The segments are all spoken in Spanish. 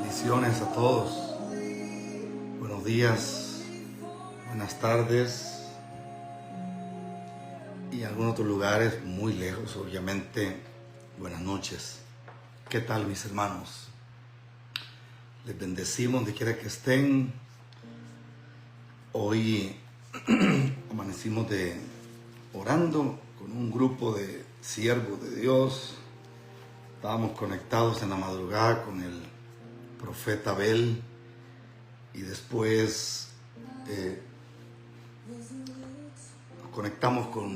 Bendiciones a todos. Buenos días, buenas tardes y en algunos otros lugares muy lejos, obviamente, buenas noches. ¿Qué tal, mis hermanos? Les bendecimos donde quiera que estén. Hoy amanecimos orando con un grupo de siervos de Dios. Estábamos conectados en la madrugada con el profeta Abel y después nos conectamos con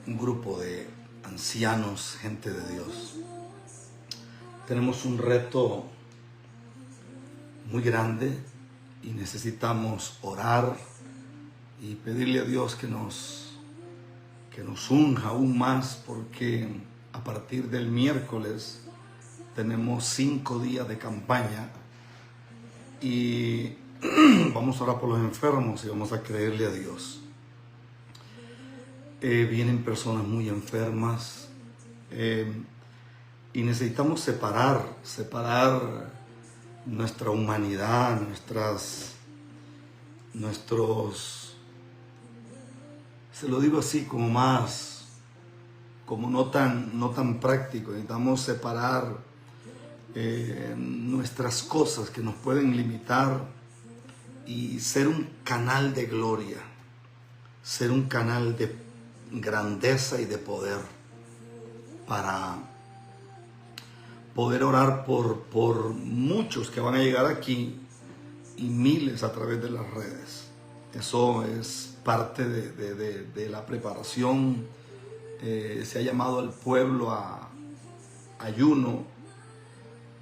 un grupo de ancianos, gente de Dios. Tenemos un reto muy grande y necesitamos orar y pedirle a Dios que nos unja aún más, porque a partir del miércoles tenemos 5 días de campaña y vamos a orar por los enfermos y vamos a creerle a Dios. Vienen personas muy enfermas y necesitamos separar nuestra humanidad, se lo digo así como más, como no tan práctico. Necesitamos separar nuestras cosas que nos pueden limitar y ser un canal de gloria, ser un canal de grandeza y de poder para poder orar por muchos que van a llegar aquí y miles a través de las redes. Eso es parte de la preparación. Se ha llamado al pueblo a ayuno,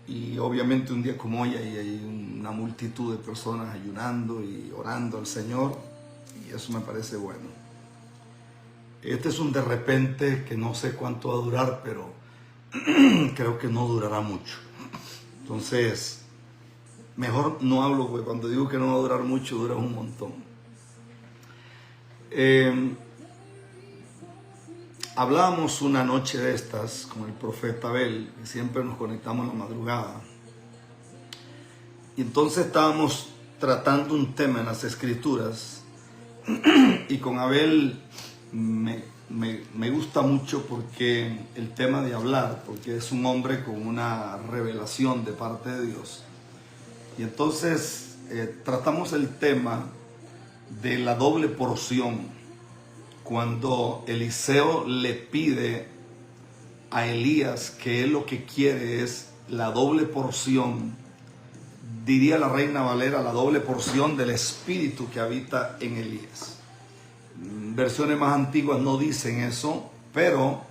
y obviamente un día como hoy hay una multitud de personas ayunando y orando al Señor, y eso me parece bueno. Este es un de repente que no sé cuánto va a durar, pero creo que no durará mucho. Entonces, mejor no hablo, porque cuando digo que no va a durar mucho, dura un montón. Hablábamos una noche de estas con el profeta Abel, que siempre nos conectamos en la madrugada. Y entonces estábamos tratando un tema en las Escrituras. Y con Abel me gusta mucho porque el tema de hablar, porque es un hombre con una revelación de parte de Dios. Y entonces tratamos el tema de la doble porción. Cuando Eliseo le pide a Elías que él lo que quiere es la doble porción, diría la Reina Valera, la doble porción del espíritu que habita en Elías. Versiones más antiguas no dicen eso, pero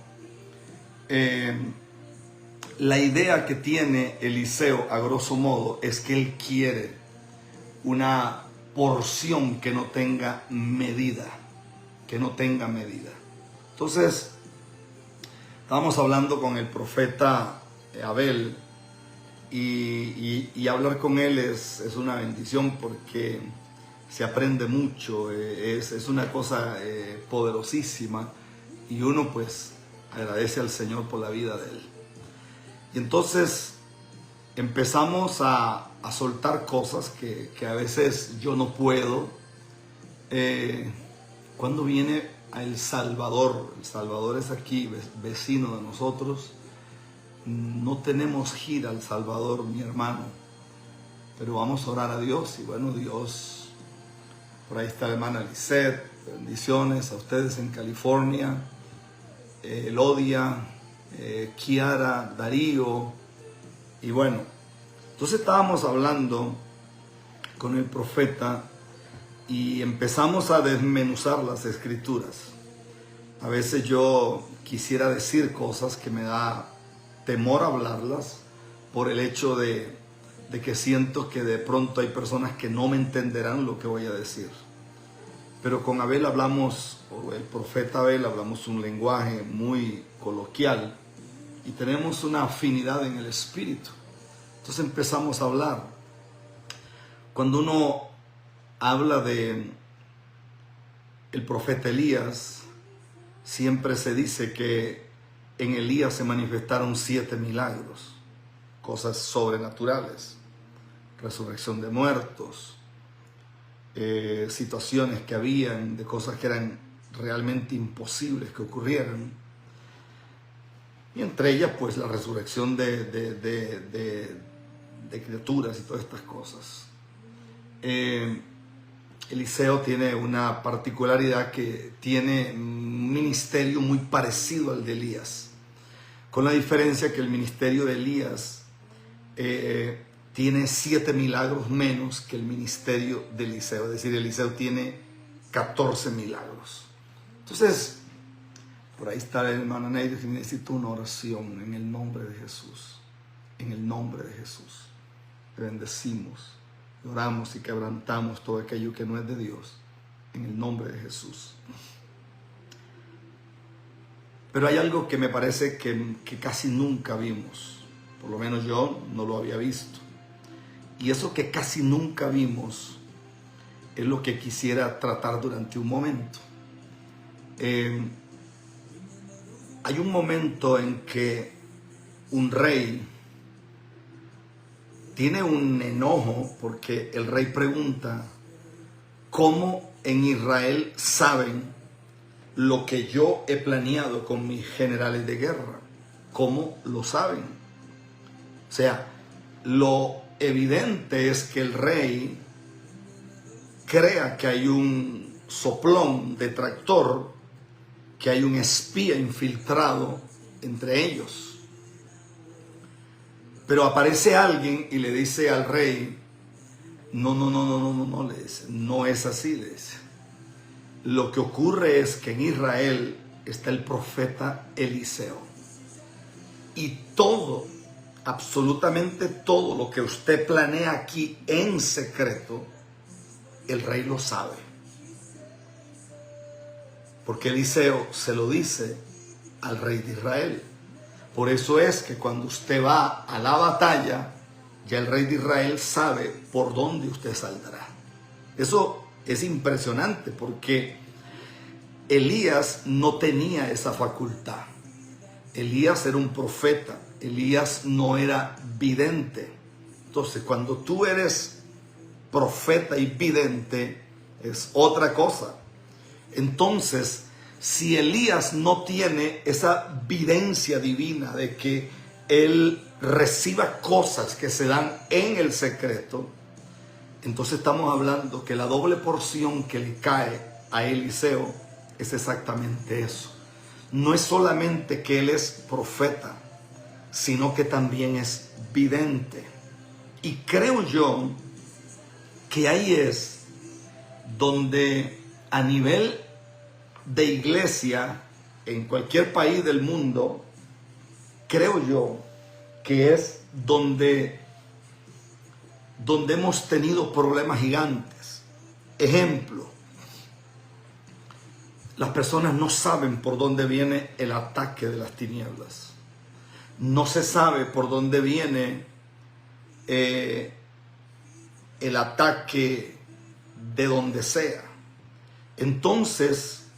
la idea que tiene Eliseo, a grosso modo, es que él quiere una porción que no tenga medida. Entonces, estábamos hablando con el profeta Abel y hablar con él es una bendición, porque se aprende mucho, es una cosa poderosísima, y uno pues agradece al Señor por la vida de él. Y entonces empezamos a soltar cosas que a veces yo no puedo. Cuando viene a El Salvador es aquí, vecino de nosotros. No tenemos gira a El Salvador, mi hermano, pero vamos a orar a Dios. Y bueno, Dios, por ahí está la hermana Lisette, bendiciones a ustedes en California, Elodia, Kiara, Darío. Y bueno, entonces estábamos hablando con el profeta y empezamos a desmenuzar las Escrituras. A veces yo quisiera decir cosas que me da temor hablarlas, por el hecho de que siento que de pronto hay personas que no me entenderán lo que voy a decir. Pero con Abel hablamos, o el profeta Abel, hablamos un lenguaje muy coloquial y tenemos una afinidad en el espíritu. Entonces empezamos a hablar. Cuando uno habla de el profeta Elías, siempre se dice que en Elías se manifestaron 7 milagros, cosas sobrenaturales. resurrección de muertos, situaciones que habían, de cosas que eran realmente imposibles que ocurrieran. Y entre ellas, pues, la resurrección de criaturas y todas estas cosas. Eliseo tiene una particularidad, que tiene un ministerio muy parecido al de Elías, con la diferencia que el ministerio de Elías tiene 7 milagros menos que el ministerio de Eliseo. Es decir, Eliseo tiene 14 milagros. Entonces, por ahí está el hermano Neider, que necesita una oración en el nombre de Jesús. En el nombre de Jesús. Te bendecimos, oramos y quebrantamos todo aquello que no es de Dios. En el nombre de Jesús. Pero hay algo que me parece que casi nunca vimos. Por lo menos yo no lo había visto. Y eso que casi nunca vimos es lo que quisiera tratar durante un momento. Hay un momento en que un rey tiene un enojo porque el rey pregunta: ¿cómo en Israel saben lo que yo he planeado con mis generales de guerra? ¿Cómo lo saben? O sea, lo evidente es que el rey crea que hay un soplón detractor, que hay un espía infiltrado entre ellos. Pero aparece alguien y le dice al rey: no, le dice, no es así, le dice. Lo que ocurre es que en Israel está el profeta Eliseo. Y todo, absolutamente todo lo que usted planea aquí en secreto, el rey lo sabe. Porque Eliseo se lo dice al rey de Israel. Por eso es que cuando usted va a la batalla, ya el rey de Israel sabe por dónde usted saldrá. Eso es impresionante, porque Elías no tenía esa facultad. Elías era un profeta. Elías no era vidente. Entonces, cuando tú eres profeta y vidente, es otra cosa. Entonces, si Elías no tiene esa videncia divina de que él reciba cosas que se dan en el secreto, entonces estamos hablando que la doble porción que le cae a Eliseo es exactamente eso. No es solamente que él es profeta, sino que también es vidente. Y creo yo que ahí es donde, a nivel de iglesia, en cualquier país del mundo, creo yo que es donde hemos tenido problemas gigantes. Ejemplo, las personas no saben por dónde viene el ataque de las tinieblas. No se sabe por dónde viene el ataque de donde sea. Entonces,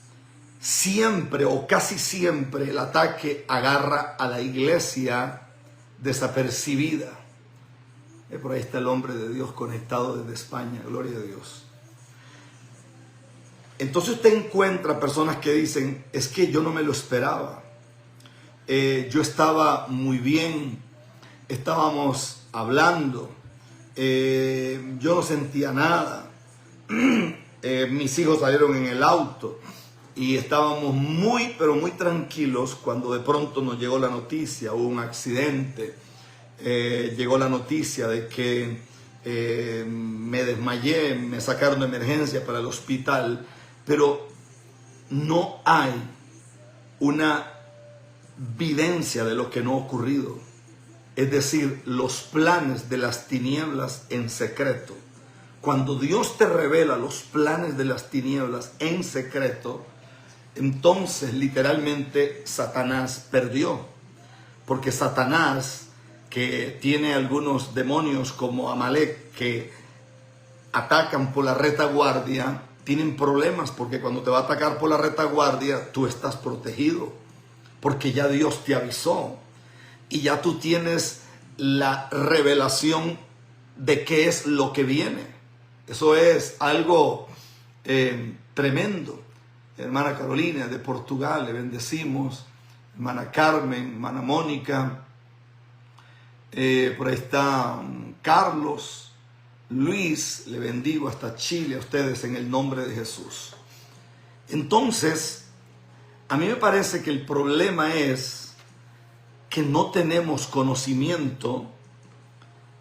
siempre o casi siempre el ataque agarra a la iglesia desapercibida. Por ahí está el hombre de Dios conectado desde España, gloria a Dios. Entonces usted encuentra personas que dicen: es que yo no me lo esperaba. Yo estaba muy bien, estábamos hablando, yo no sentía nada. Mis hijos salieron en el auto y estábamos muy, pero muy tranquilos cuando de pronto nos llegó la noticia, hubo un accidente, llegó la noticia de que me desmayé, me sacaron de emergencia para el hospital, pero no hay una videncia de lo que no ha ocurrido. Es decir, los planes de las tinieblas en secreto. Cuando Dios te revela los planes de las tinieblas en secreto, entonces literalmente Satanás perdió. Porque Satanás, que tiene algunos demonios como Amalek que atacan por la retaguardia, tienen problemas, porque cuando te va a atacar por la retaguardia, tú estás protegido, porque ya Dios te avisó y ya tú tienes la revelación de qué es lo que viene. Eso es algo tremendo. Hermana Carolina de Portugal, le bendecimos. Hermana Carmen, hermana Mónica, por ahí está Carlos, Luis, le bendigo hasta Chile a ustedes en el nombre de Jesús. Entonces, a mí me parece que el problema es que no tenemos conocimiento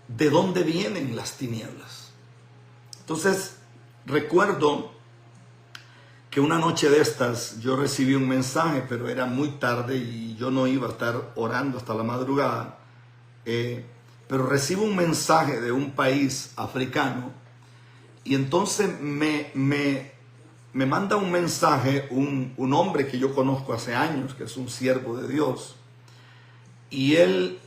de dónde vienen las tinieblas. Entonces, recuerdo que una noche de estas yo recibí un mensaje, pero era muy tarde y yo no iba a estar orando hasta la madrugada. Pero recibo un mensaje de un país africano y entonces me manda un mensaje un hombre que yo conozco hace años, que es un siervo de Dios. Y él,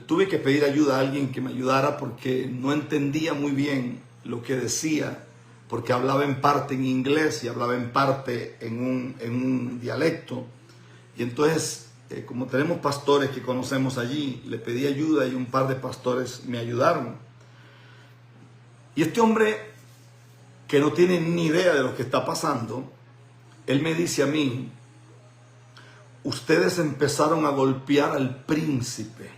tuve que pedir ayuda a alguien que me ayudara porque no entendía muy bien lo que decía, porque hablaba en parte en inglés y hablaba en parte en un dialecto. Y entonces, como tenemos pastores que conocemos allí, le pedí ayuda y un par de pastores me ayudaron. Y este hombre, que no tiene ni idea de lo que está pasando, él me dice a mí: ustedes empezaron a golpear al príncipe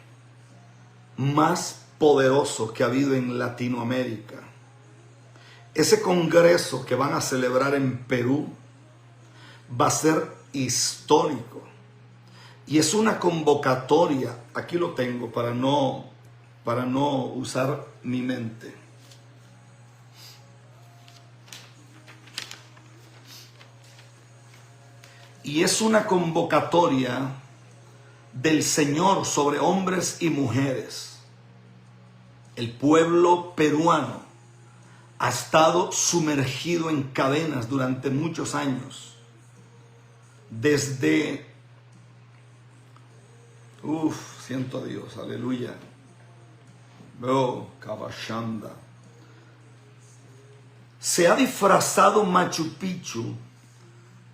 más poderoso que ha habido en Latinoamérica. Ese congreso que van a celebrar en Perú va a ser histórico. Y es una convocatoria, aquí lo tengo para no usar mi mente. Y es una convocatoria del Señor sobre hombres y mujeres. El pueblo peruano ha estado sumergido en cadenas durante muchos años. Desde... siento a Dios, aleluya. Kabashanda. Se ha disfrazado Machu Picchu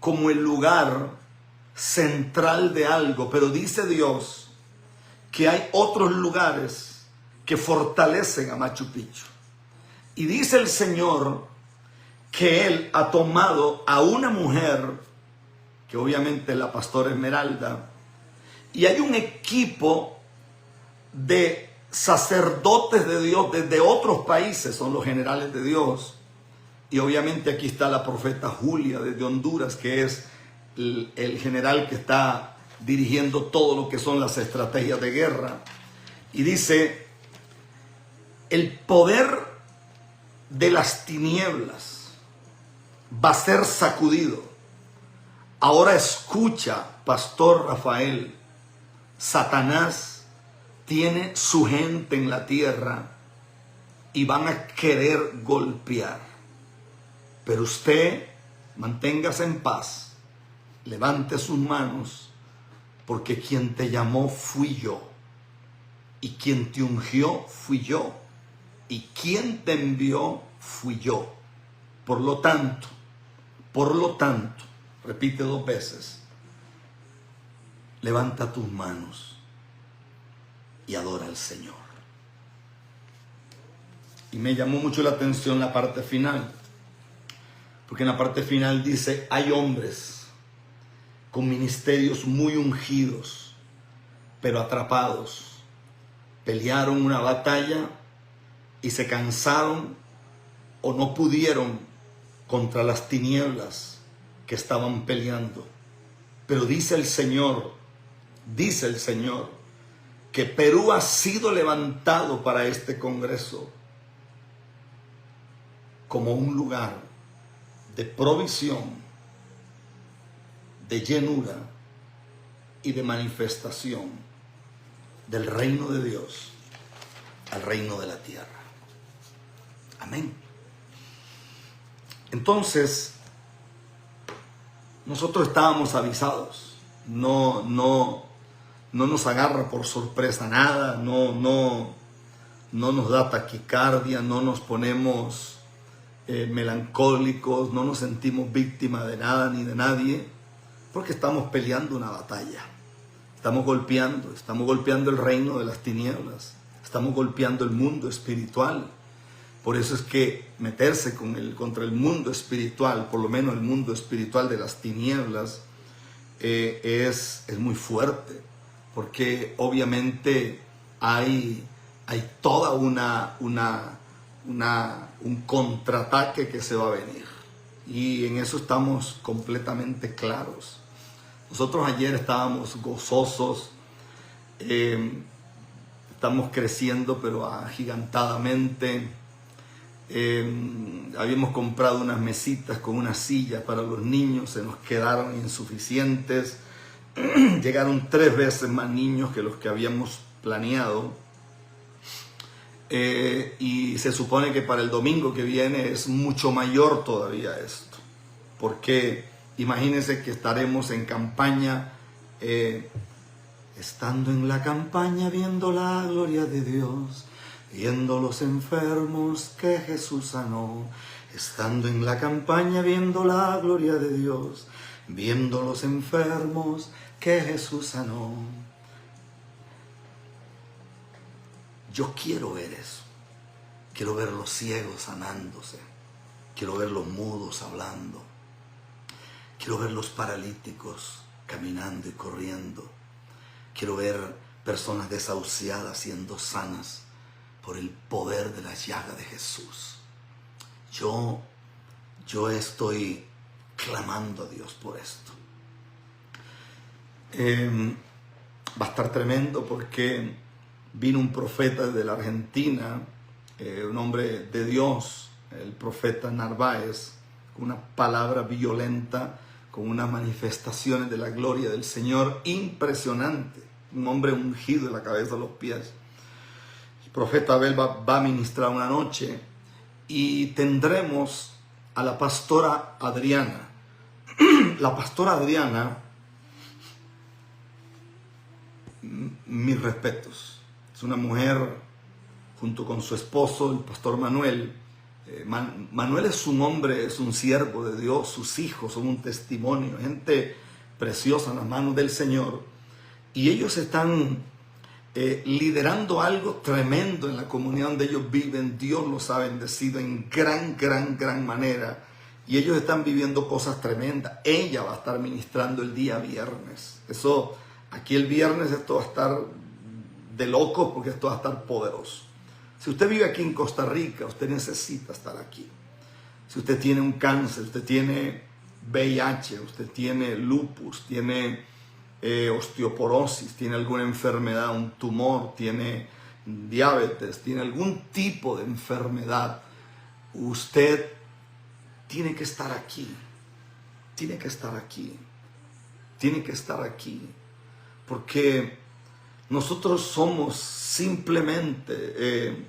como el lugar central de algo, pero dice Dios que hay otros lugares que fortalecen a Machu Picchu. Y dice el Señor que Él ha tomado a una mujer, que obviamente es la pastora Esmeralda, y hay un equipo de sacerdotes de Dios desde otros países, son los generales de Dios. Y obviamente aquí está la profeta Julia desde Honduras, que es el general que está dirigiendo todo lo que son las estrategias de guerra. Y dice: el poder de las tinieblas va a ser sacudido. Ahora escucha, Pastor Rafael, Satanás tiene su gente en la tierra y van a querer golpear. Pero usted manténgase en paz, levante sus manos, porque quien te llamó fui yo, y quien te ungió fui yo, y quien te envió fui yo. Por lo tanto, repite 2 veces, levanta tus manos y adora al Señor. Y me llamó mucho la atención la parte final, porque en la parte final dice: hay hombres con ministerios muy ungidos, pero atrapados. Pelearon una batalla y se cansaron o no pudieron contra las tinieblas que estaban peleando. Pero dice el Señor, que Perú ha sido levantado para este congreso como un lugar de provisión, de llenura y de manifestación del reino de Dios al reino de la tierra. Amén. Entonces, nosotros estábamos avisados. No nos agarra por sorpresa nada, no nos da taquicardia, no nos ponemos melancólicos, no nos sentimos víctimas de nada ni de nadie, porque estamos peleando una batalla. Estamos golpeando el reino de las tinieblas. Estamos golpeando el mundo espiritual. Por eso es que meterse contra el mundo espiritual, por lo menos el mundo espiritual de las tinieblas, es muy fuerte. Porque obviamente hay toda un contraataque que se va a venir. Y en eso estamos completamente claros. Nosotros ayer estábamos gozosos, estamos creciendo pero agigantadamente. Habíamos comprado unas mesitas con unas sillas para los niños, se nos quedaron insuficientes. Llegaron 3 veces más niños que los que habíamos planeado. Y se supone que para el domingo que viene es mucho mayor todavía esto, porque imagínense que estaremos en campaña, estando en la campaña viendo la gloria de Dios, viendo los enfermos que Jesús sanó, estando en la campaña viendo la gloria de Dios, viendo los enfermos que Jesús sanó. Yo quiero ver eso. Quiero ver los ciegos sanándose. Quiero ver los mudos hablando. Quiero ver los paralíticos caminando y corriendo. Quiero ver personas desahuciadas siendo sanas por el poder de la llaga de Jesús. Yo estoy clamando a Dios por esto. Va a estar tremendo porque vino un profeta de la Argentina, un hombre de Dios, el profeta Narváez, con una palabra violenta, con unas manifestaciones de la gloria del Señor impresionante. Un hombre ungido de la cabeza a los pies. El profeta Abel va a ministrar una noche y tendremos a la pastora Adriana. La pastora Adriana, mis respetos. Es una mujer, junto con su esposo, el pastor Manuel. Manuel es un hombre, es un siervo de Dios. Sus hijos son un testimonio, gente preciosa en las manos del Señor. Y ellos están liderando algo tremendo en la comunidad donde ellos viven. Dios los ha bendecido en gran manera. Y ellos están viviendo cosas tremendas. Ella va a estar ministrando el día viernes. Eso, aquí el viernes esto va a estar de locos porque esto va a estar poderoso. Si usted vive aquí en Costa Rica, usted necesita estar aquí. Si usted tiene un cáncer, usted tiene VIH, usted tiene lupus, tiene osteoporosis, tiene alguna enfermedad, un tumor, tiene diabetes, tiene algún tipo de enfermedad, usted tiene que estar aquí. Tiene que estar aquí. Tiene que estar aquí. Porque nosotros somos simplemente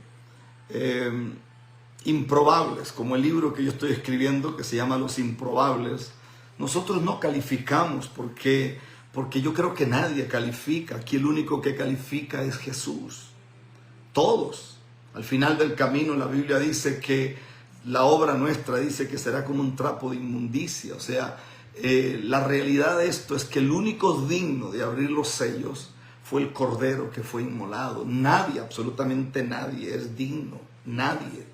improbables, como el libro que yo estoy escribiendo que se llama Los Improbables. Nosotros no calificamos porque yo creo que nadie califica. Aquí el único que califica es Jesús. Todos. Al final del camino la Biblia dice que la obra nuestra dice que será como un trapo de inmundicia. O sea, la realidad de esto es que el único digno de abrir los sellos fue el Cordero que fue inmolado. Nadie, absolutamente nadie es digno. Nadie.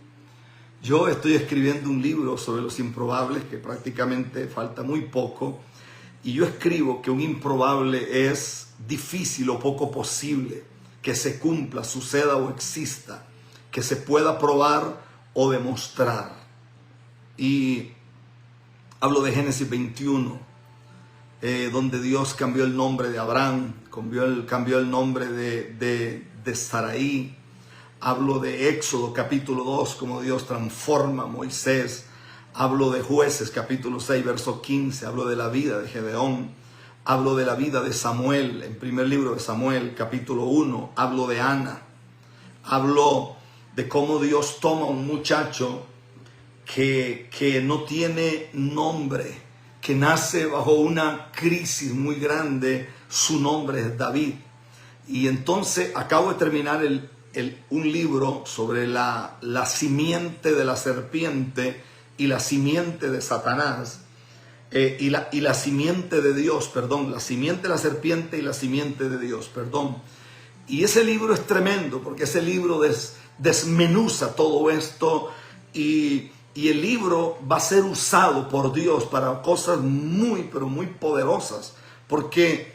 Yo estoy escribiendo un libro sobre los improbables que prácticamente falta muy poco. Y yo escribo que un improbable es difícil o poco posible que se cumpla, suceda o exista, que se pueda probar o demostrar. Y hablo de Génesis 21, donde Dios cambió el nombre de Abraham, cambió el nombre de Sarai. Hablo de Éxodo capítulo 2, como Dios transforma a Moisés. Hablo de Jueces capítulo 6, verso 15. Hablo de la vida de Gedeón. Hablo de la vida de Samuel, en primer libro de Samuel, capítulo 1. Hablo de Ana. Hablo de cómo Dios toma a un muchacho que no tiene nombre, que nace bajo una crisis muy grande. Su nombre es David. Y entonces acabo de terminar un libro sobre la simiente de la serpiente y la simiente de Satanás, y la simiente de Dios, perdón, la simiente de la serpiente y la simiente de Dios, perdón. Y ese libro es tremendo porque ese libro desmenuza todo esto y el libro va a ser usado por Dios para cosas muy, pero muy poderosas. Porque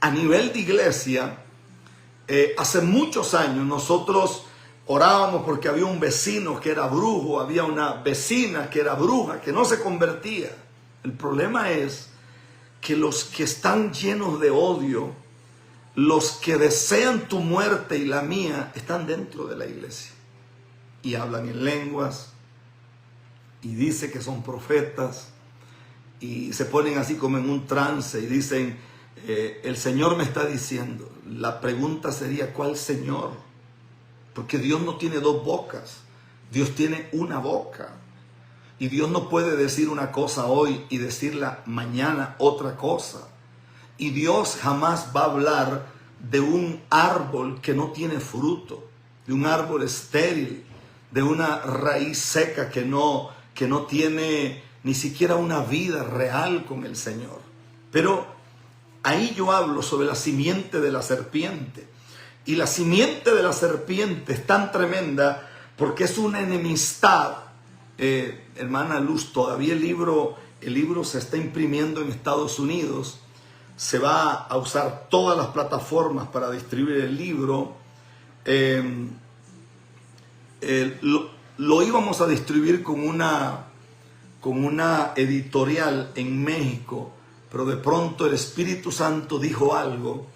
a nivel de iglesia, hace muchos años nosotros orábamos porque había un vecino que era brujo, había una vecina que era bruja, que no se convertía. El problema es que los que están llenos de odio, los que desean tu muerte y la mía, están dentro de la iglesia. Y hablan en lenguas, y dice que son profetas, y se ponen así como en un trance y dicen, el Señor me está diciendo. La pregunta sería, ¿cuál Señor? Porque Dios no tiene dos bocas, Dios tiene una boca. Y Dios no puede decir una cosa hoy y decirla mañana otra cosa. Y Dios jamás va a hablar de un árbol que no tiene fruto, de un árbol estéril, de una raíz seca que no tiene ni siquiera una vida real con el Señor. Pero ahí yo hablo sobre la simiente de la serpiente. Y la simiente de la serpiente es tan tremenda porque es una enemistad. Hermana Luz, todavía el libro se está imprimiendo en Estados Unidos. Se va a usar todas las plataformas para distribuir el libro. Lo íbamos a distribuir con una editorial en México, pero de pronto el Espíritu Santo dijo algo.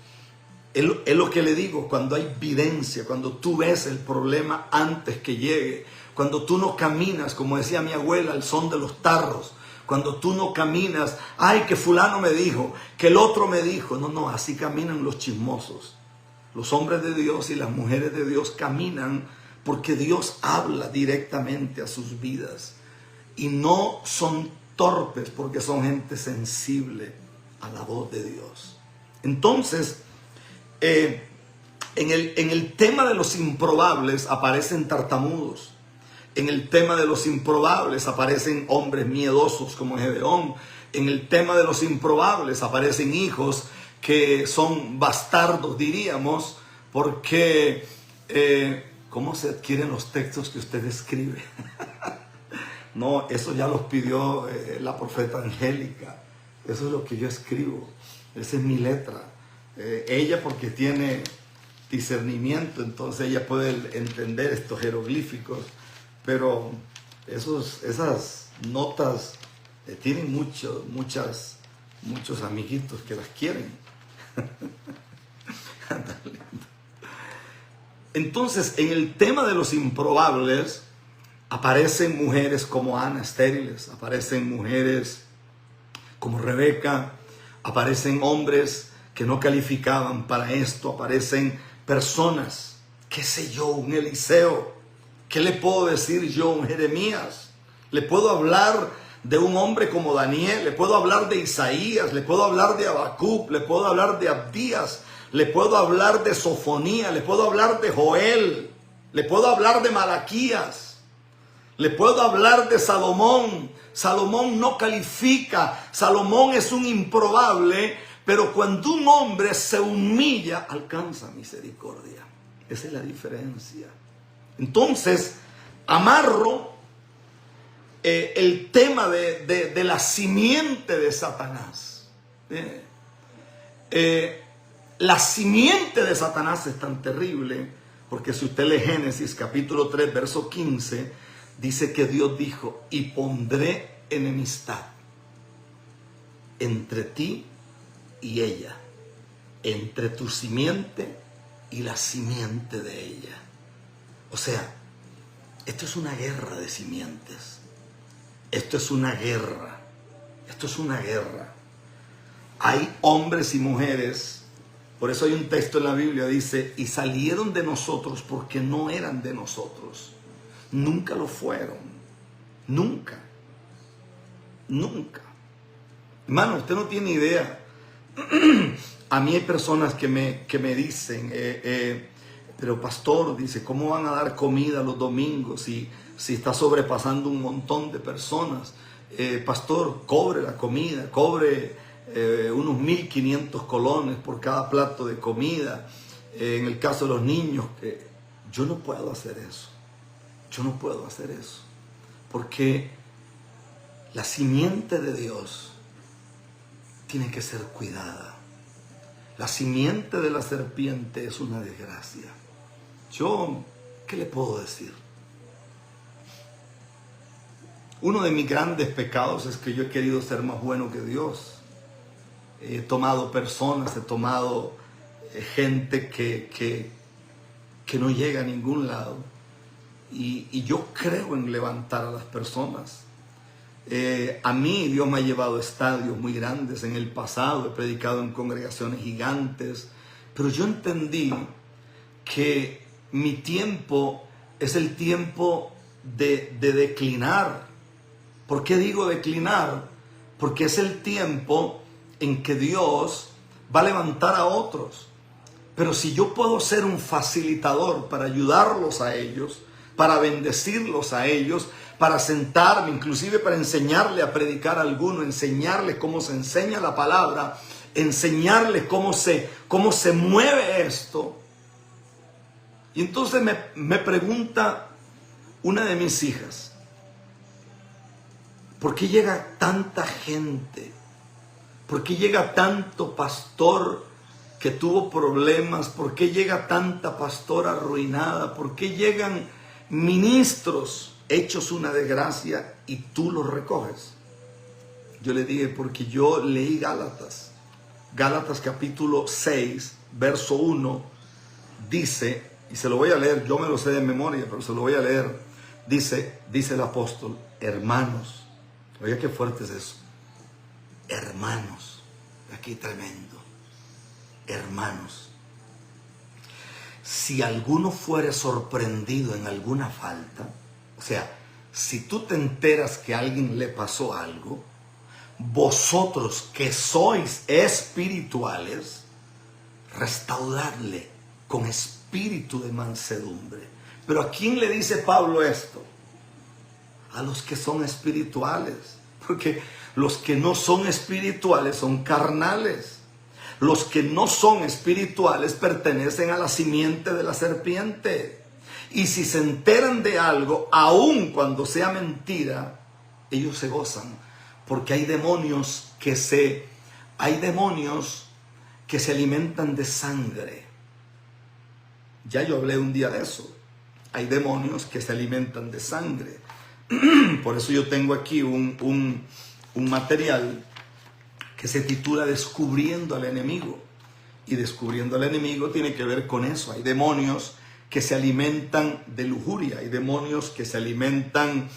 Es lo que le digo, cuando hay evidencia, cuando tú ves el problema antes que llegue, cuando tú no caminas, como decía mi abuela, al son de los tarros, cuando tú no caminas, ay, que fulano me dijo, que el otro me dijo. No, así caminan los chismosos. Los hombres de Dios y las mujeres de Dios caminan porque Dios habla directamente a sus vidas. Y no son torpes porque son gente sensible a la voz de Dios. Entonces, en el tema de los improbables aparecen tartamudos. En el tema de los improbables aparecen hombres miedosos como Gedeón. En el tema de los improbables aparecen hijos que son bastardos, diríamos, porque ¿cómo se adquieren los textos que usted escribe? No, eso ya los pidió la profeta Angélica. Eso es lo que yo escribo. Esa es mi letra. Ella porque tiene discernimiento, entonces ella puede entender estos jeroglíficos. Pero esas notas tienen muchos amiguitos que las quieren. Entonces, en el tema de los improbables, aparecen mujeres como Ana, estériles, aparecen mujeres como Rebeca, aparecen hombres que no calificaban para esto, aparecen personas, qué sé yo, un Eliseo. ¿Qué le puedo decir yo, un Jeremías? Le puedo hablar de un hombre como Daniel, le puedo hablar de Isaías, le puedo hablar de Habacuc, le puedo hablar de Abdías, le puedo hablar de Sofonía, le puedo hablar de Joel, le puedo hablar de Malaquías, le puedo hablar de Salomón. Salomón no califica, Salomón es un improbable, pero cuando un hombre se humilla, alcanza misericordia. Esa es la diferencia. Entonces, amarro el tema de la simiente de Satanás. La simiente de Satanás es tan terrible, porque si usted lee Génesis capítulo 3, verso 15, dice que Dios dijo, y pondré enemistad entre ti y ella, entre tu simiente y la simiente de ella. O sea, esto es una guerra de simientes. Esto es una guerra. Esto es una guerra. Hay hombres y mujeres. Por eso hay un texto en la Biblia, dice, y salieron de nosotros porque no eran de nosotros. Nunca lo fueron. Nunca. Nunca. Hermano, usted no tiene idea. A mí hay personas que me dicen, pero pastor, dice, ¿cómo van a dar comida los domingos si está sobrepasando un montón de personas? Pastor, cobre la comida, cobre unos 1,500 colones por cada plato de comida. En el caso de los niños, que yo no puedo hacer eso. Yo no puedo hacer eso. Porque la simiente de Dios tiene que ser cuidada. La simiente de la serpiente es una desgracia. Yo, ¿qué le puedo decir? Uno de mis grandes pecados es que yo he querido ser más bueno que Dios. He tomado personas, he tomado gente que no llega a ningún lado. Y yo creo en levantar a las personas. A mí Dios me ha llevado a estadios muy grandes en el pasado, he predicado en congregaciones gigantes, pero yo entendí que mi tiempo es el tiempo de declinar. ¿Por qué digo declinar? Porque es el tiempo en que Dios va a levantar a otros. Pero si yo puedo ser un facilitador para ayudarlos a ellos, para bendecirlos a ellos, para sentarme, inclusive para enseñarle a predicar a alguno, enseñarle cómo se enseña la palabra, enseñarle cómo se mueve esto. Y entonces me pregunta una de mis hijas, ¿por qué llega tanta gente? ¿Por qué llega tanto pastor que tuvo problemas? ¿Por qué llega tanta pastora arruinada? ¿Por qué llegan ministros hechos una desgracia y tú los recoges? Yo le dije, porque yo leí Gálatas capítulo 6, verso 1, dice, y se lo voy a leer, yo me lo sé de memoria, pero se lo voy a leer, dice el apóstol, hermanos, oiga qué fuerte es eso, hermanos, aquí tremendo, hermanos, si alguno fuere sorprendido en alguna falta, o sea, si tú te enteras que a alguien le pasó algo, vosotros que sois espirituales, restauradle con espíritu de mansedumbre. Pero ¿a quién le dice Pablo esto? A los que son espirituales, porque los que no son espirituales son carnales. Los que no son espirituales pertenecen a la simiente de la serpiente. Y si se enteran de algo, aun cuando sea mentira, ellos se gozan. Porque hay demonios que se alimentan de sangre. Ya yo hablé un día de eso. Hay demonios que se alimentan de sangre. Por eso yo tengo aquí un material que se titula Descubriendo al enemigo. Y descubriendo al enemigo tiene que ver con eso. Hay demonios que se alimentan de lujuria. Hay demonios que se alimentan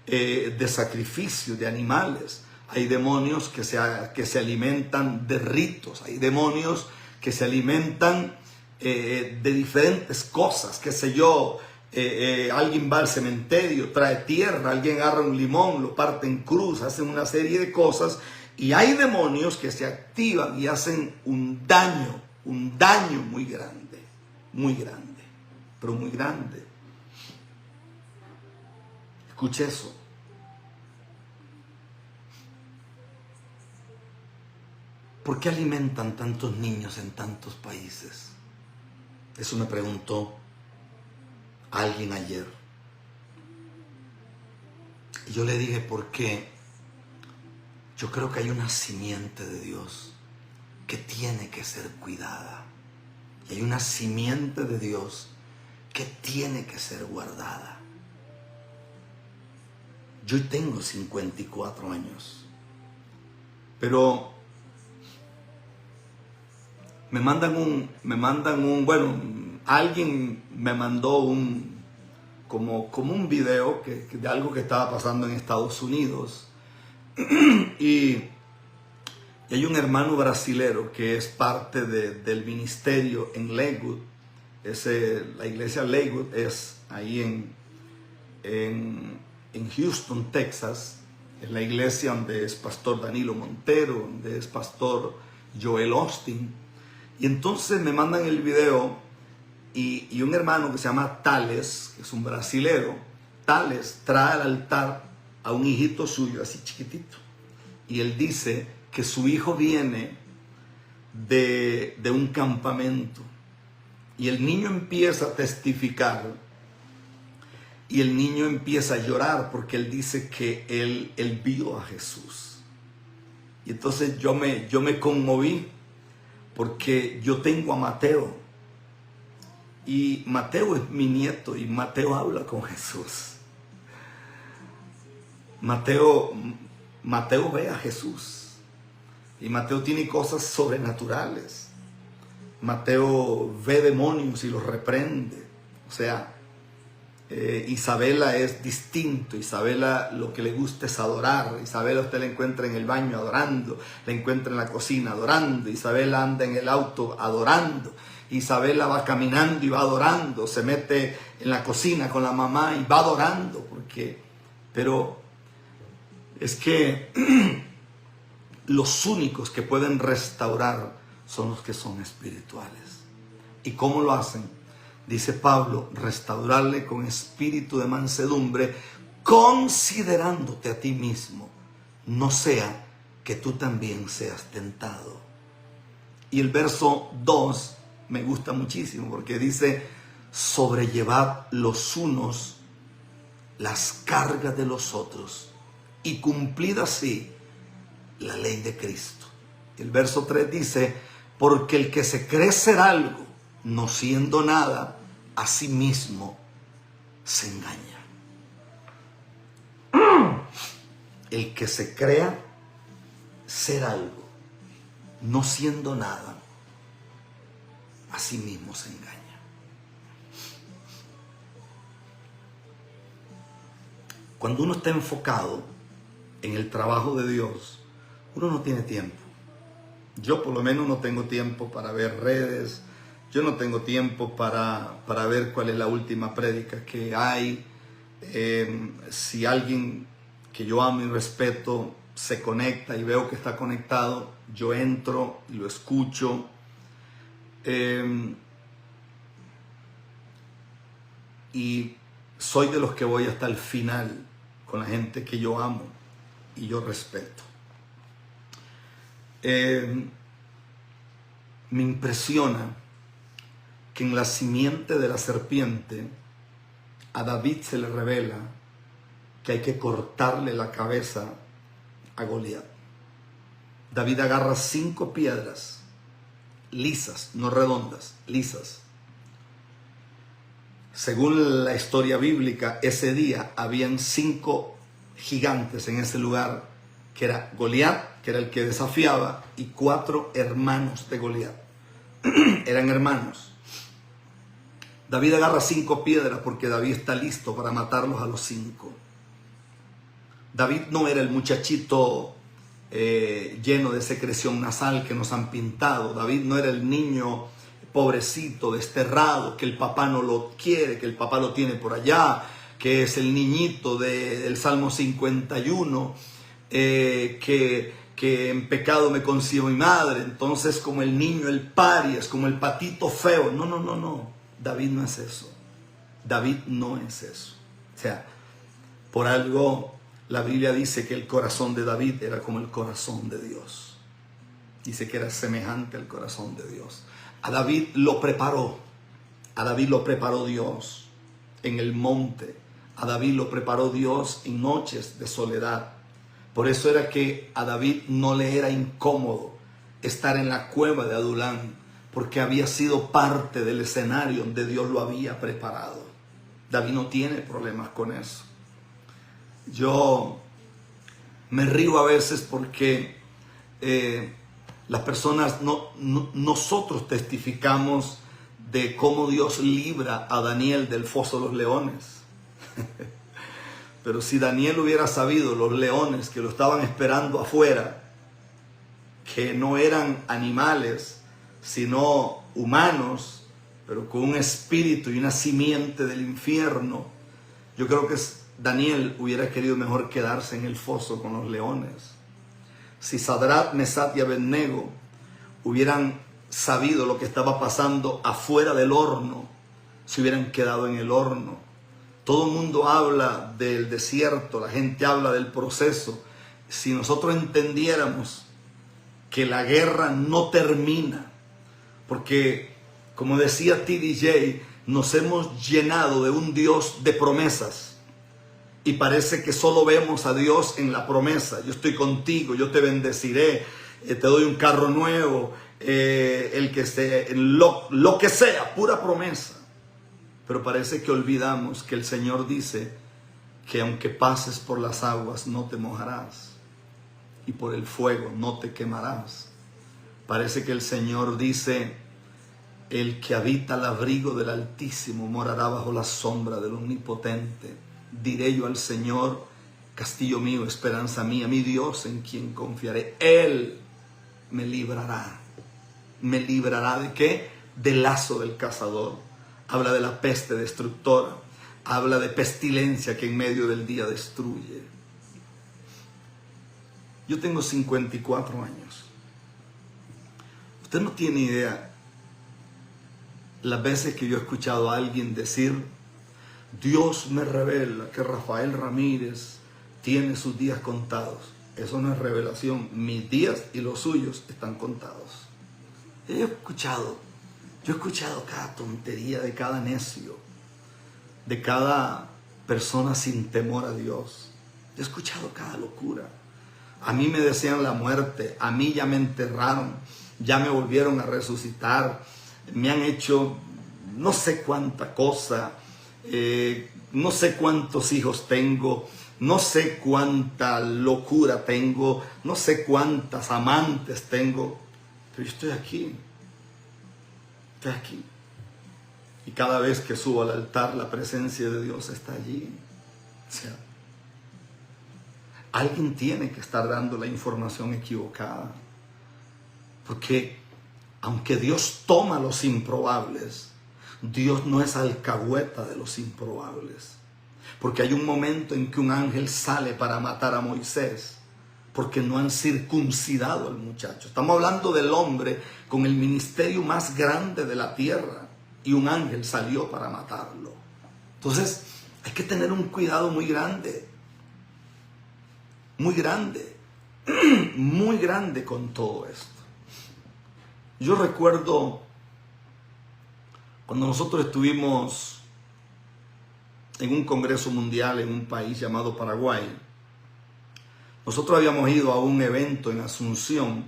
de sacrificio, de animales. Hay demonios que se alimentan de ritos. Hay demonios que se alimentan de diferentes cosas. Qué sé yo, alguien va al cementerio, trae tierra, alguien agarra un limón, lo parte en cruz, hacen una serie de cosas. Y hay demonios que se activan y hacen un daño muy grande, pero muy grande. Escuche eso. ¿Por qué alimentan tantos niños en tantos países? Eso me preguntó alguien ayer. Y yo le dije, ¿por qué? Yo creo que hay una simiente de Dios que tiene que ser cuidada. Y hay una simiente de Dios que tiene que ser guardada. Yo tengo 54 años. Pero alguien me mandó como un video de algo que estaba pasando en Estados Unidos. Y hay un hermano brasilero que es parte del ministerio en Lakewood. La iglesia Lakewood es ahí en Houston, Texas. Es la iglesia donde es pastor Danilo Montero, donde es pastor Joel Austin. Y entonces me mandan el video y un hermano que se llama Tales, que es un brasilero, Tales trae al altar a un hijito suyo, así chiquitito. Y él dice que su hijo viene de un campamento Y el niño empieza a testificar y el niño empieza a llorar porque él dice que él vio a Jesús. Y entonces yo me conmoví porque yo tengo a Mateo y Mateo es mi nieto y Mateo habla con Jesús. Mateo ve a Jesús y Mateo tiene cosas sobrenaturales. Mateo ve demonios y los reprende. O sea, Isabela es distinto. Isabela lo que le gusta es adorar. Isabela usted la encuentra en el baño adorando, la encuentra en la cocina adorando. Isabela anda en el auto adorando. Isabela va caminando y va adorando. Se mete en la cocina con la mamá y va adorando. Pero es que los únicos que pueden restaurar son los que son espirituales. ¿Y cómo lo hacen? Dice Pablo, restaurarle con espíritu de mansedumbre, considerándote a ti mismo, no sea que tú también seas tentado. Y el verso 2 me gusta muchísimo porque dice, sobrellevad los unos las cargas de los otros y cumplid así la ley de Cristo. Y el verso 3 dice, porque el que se cree ser algo, no siendo nada, a sí mismo se engaña. El que se crea ser algo, no siendo nada, a sí mismo se engaña. Cuando uno está enfocado en el trabajo de Dios, uno no tiene tiempo. Yo por lo menos no tengo tiempo para ver redes. Yo no tengo tiempo para ver cuál es la última prédica que hay. Si alguien que yo amo y respeto se conecta y veo que está conectado, yo entro y lo escucho. Y soy de los que voy hasta el final con la gente que yo amo y yo respeto. Me impresiona que en la simiente de la serpiente a David se le revela que hay que cortarle la cabeza a Goliat. David agarra 5 piedras lisas, no redondas, lisas. Según la historia bíblica, ese día habían 5 gigantes en ese lugar, que era Goliat, que era el que desafiaba, y 4 hermanos de Goliat. Eran hermanos. David agarra 5 piedras porque David está listo para matarlos a los 5. David no era el muchachito lleno de secreción nasal que nos han pintado. David no era el niño pobrecito, desterrado, que el papá no lo quiere, que el papá lo tiene por allá, que es el niñito del Salmo 51, que en pecado me concibió mi madre. Entonces, como el niño, el parias, como el patito feo. No. David no es eso. David no es eso. O sea, por algo la Biblia dice que el corazón de David era como el corazón de Dios. Dice que era semejante al corazón de Dios. A David lo preparó. A David lo preparó Dios en el monte. A David lo preparó Dios en noches de soledad. Por eso era que a David no le era incómodo estar en la cueva de Adulán, porque había sido parte del escenario donde Dios lo había preparado. David no tiene problemas con eso. Yo me río a veces porque las personas, nosotros testificamos de cómo Dios libra a Daniel del foso de los leones. Pero si Daniel hubiera sabido, los leones que lo estaban esperando afuera, que no eran animales, sino humanos, pero con un espíritu y una simiente del infierno, yo creo que Daniel hubiera querido mejor quedarse en el foso con los leones. Si Sadrach, Mesach y Abednego hubieran sabido lo que estaba pasando afuera del horno, se hubieran quedado en el horno. Todo el mundo habla del desierto, la gente habla del proceso. Si nosotros entendiéramos que la guerra no termina, porque Como decía TDJ, nos hemos llenado de un Dios de promesas. Y parece que solo vemos a Dios en la promesa. Yo estoy contigo, yo te bendeciré, te doy un carro nuevo, lo que sea, pura promesa. Pero parece que olvidamos que el Señor dice que aunque pases por las aguas no te mojarás y por el fuego no te quemarás. Parece que el Señor dice: el que habita al abrigo del Altísimo morará bajo la sombra del Omnipotente. Diré yo al Señor: castillo mío, esperanza mía, mi Dios en quien confiaré. Él me librará. ¿Me librará de qué? Del lazo del cazador. Habla de la peste destructora. Habla de pestilencia que en medio del día destruye. Yo tengo 54 años. Usted no tiene idea las veces que yo he escuchado a alguien decir: Dios me revela que Rafael Ramírez tiene sus días contados. Eso no es revelación. Mis días y los suyos están contados. Yo he escuchado cada tontería de cada necio, de cada persona sin temor a Dios. Yo he escuchado cada locura. A mí me desean la muerte, a mí ya me enterraron, ya me volvieron a resucitar, me han hecho no sé cuánta cosa, no sé cuántos hijos tengo, no sé cuánta locura tengo, no sé cuántas amantes tengo, pero yo estoy aquí. Y cada vez que subo al altar, la presencia de Dios está allí. O sea, alguien tiene que estar dando la información equivocada. Porque aunque Dios toma los improbables, Dios no es alcahueta de los improbables. Porque hay un momento en que un ángel sale para matar a Moisés, porque no han circuncidado al muchacho. Estamos hablando del hombre con el ministerio más grande de la tierra, y un ángel salió para matarlo. Entonces hay que tener un cuidado muy grande, muy grande, muy grande con todo esto. Yo recuerdo cuando nosotros estuvimos en un congreso mundial en un país llamado Paraguay. Nosotros habíamos ido a un evento en Asunción,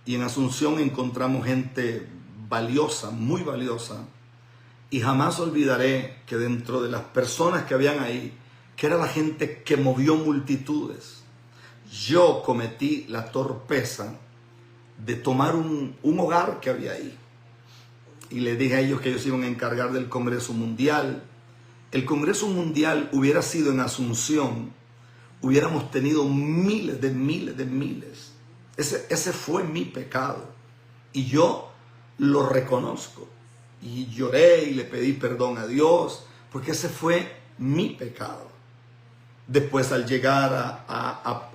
y en Asunción encontramos gente valiosa, muy valiosa, y jamás olvidaré que dentro de las personas que habían ahí, que era la gente que movió multitudes, yo cometí la torpeza de tomar un hogar que había ahí, y les dije a ellos que ellos iban a encargar del Congreso Mundial. El Congreso Mundial hubiera sido en Asunción, hubiéramos tenido miles. Ese fue mi pecado, y yo lo reconozco, y lloré y le pedí perdón a Dios, porque ese fue mi pecado. Después, al llegar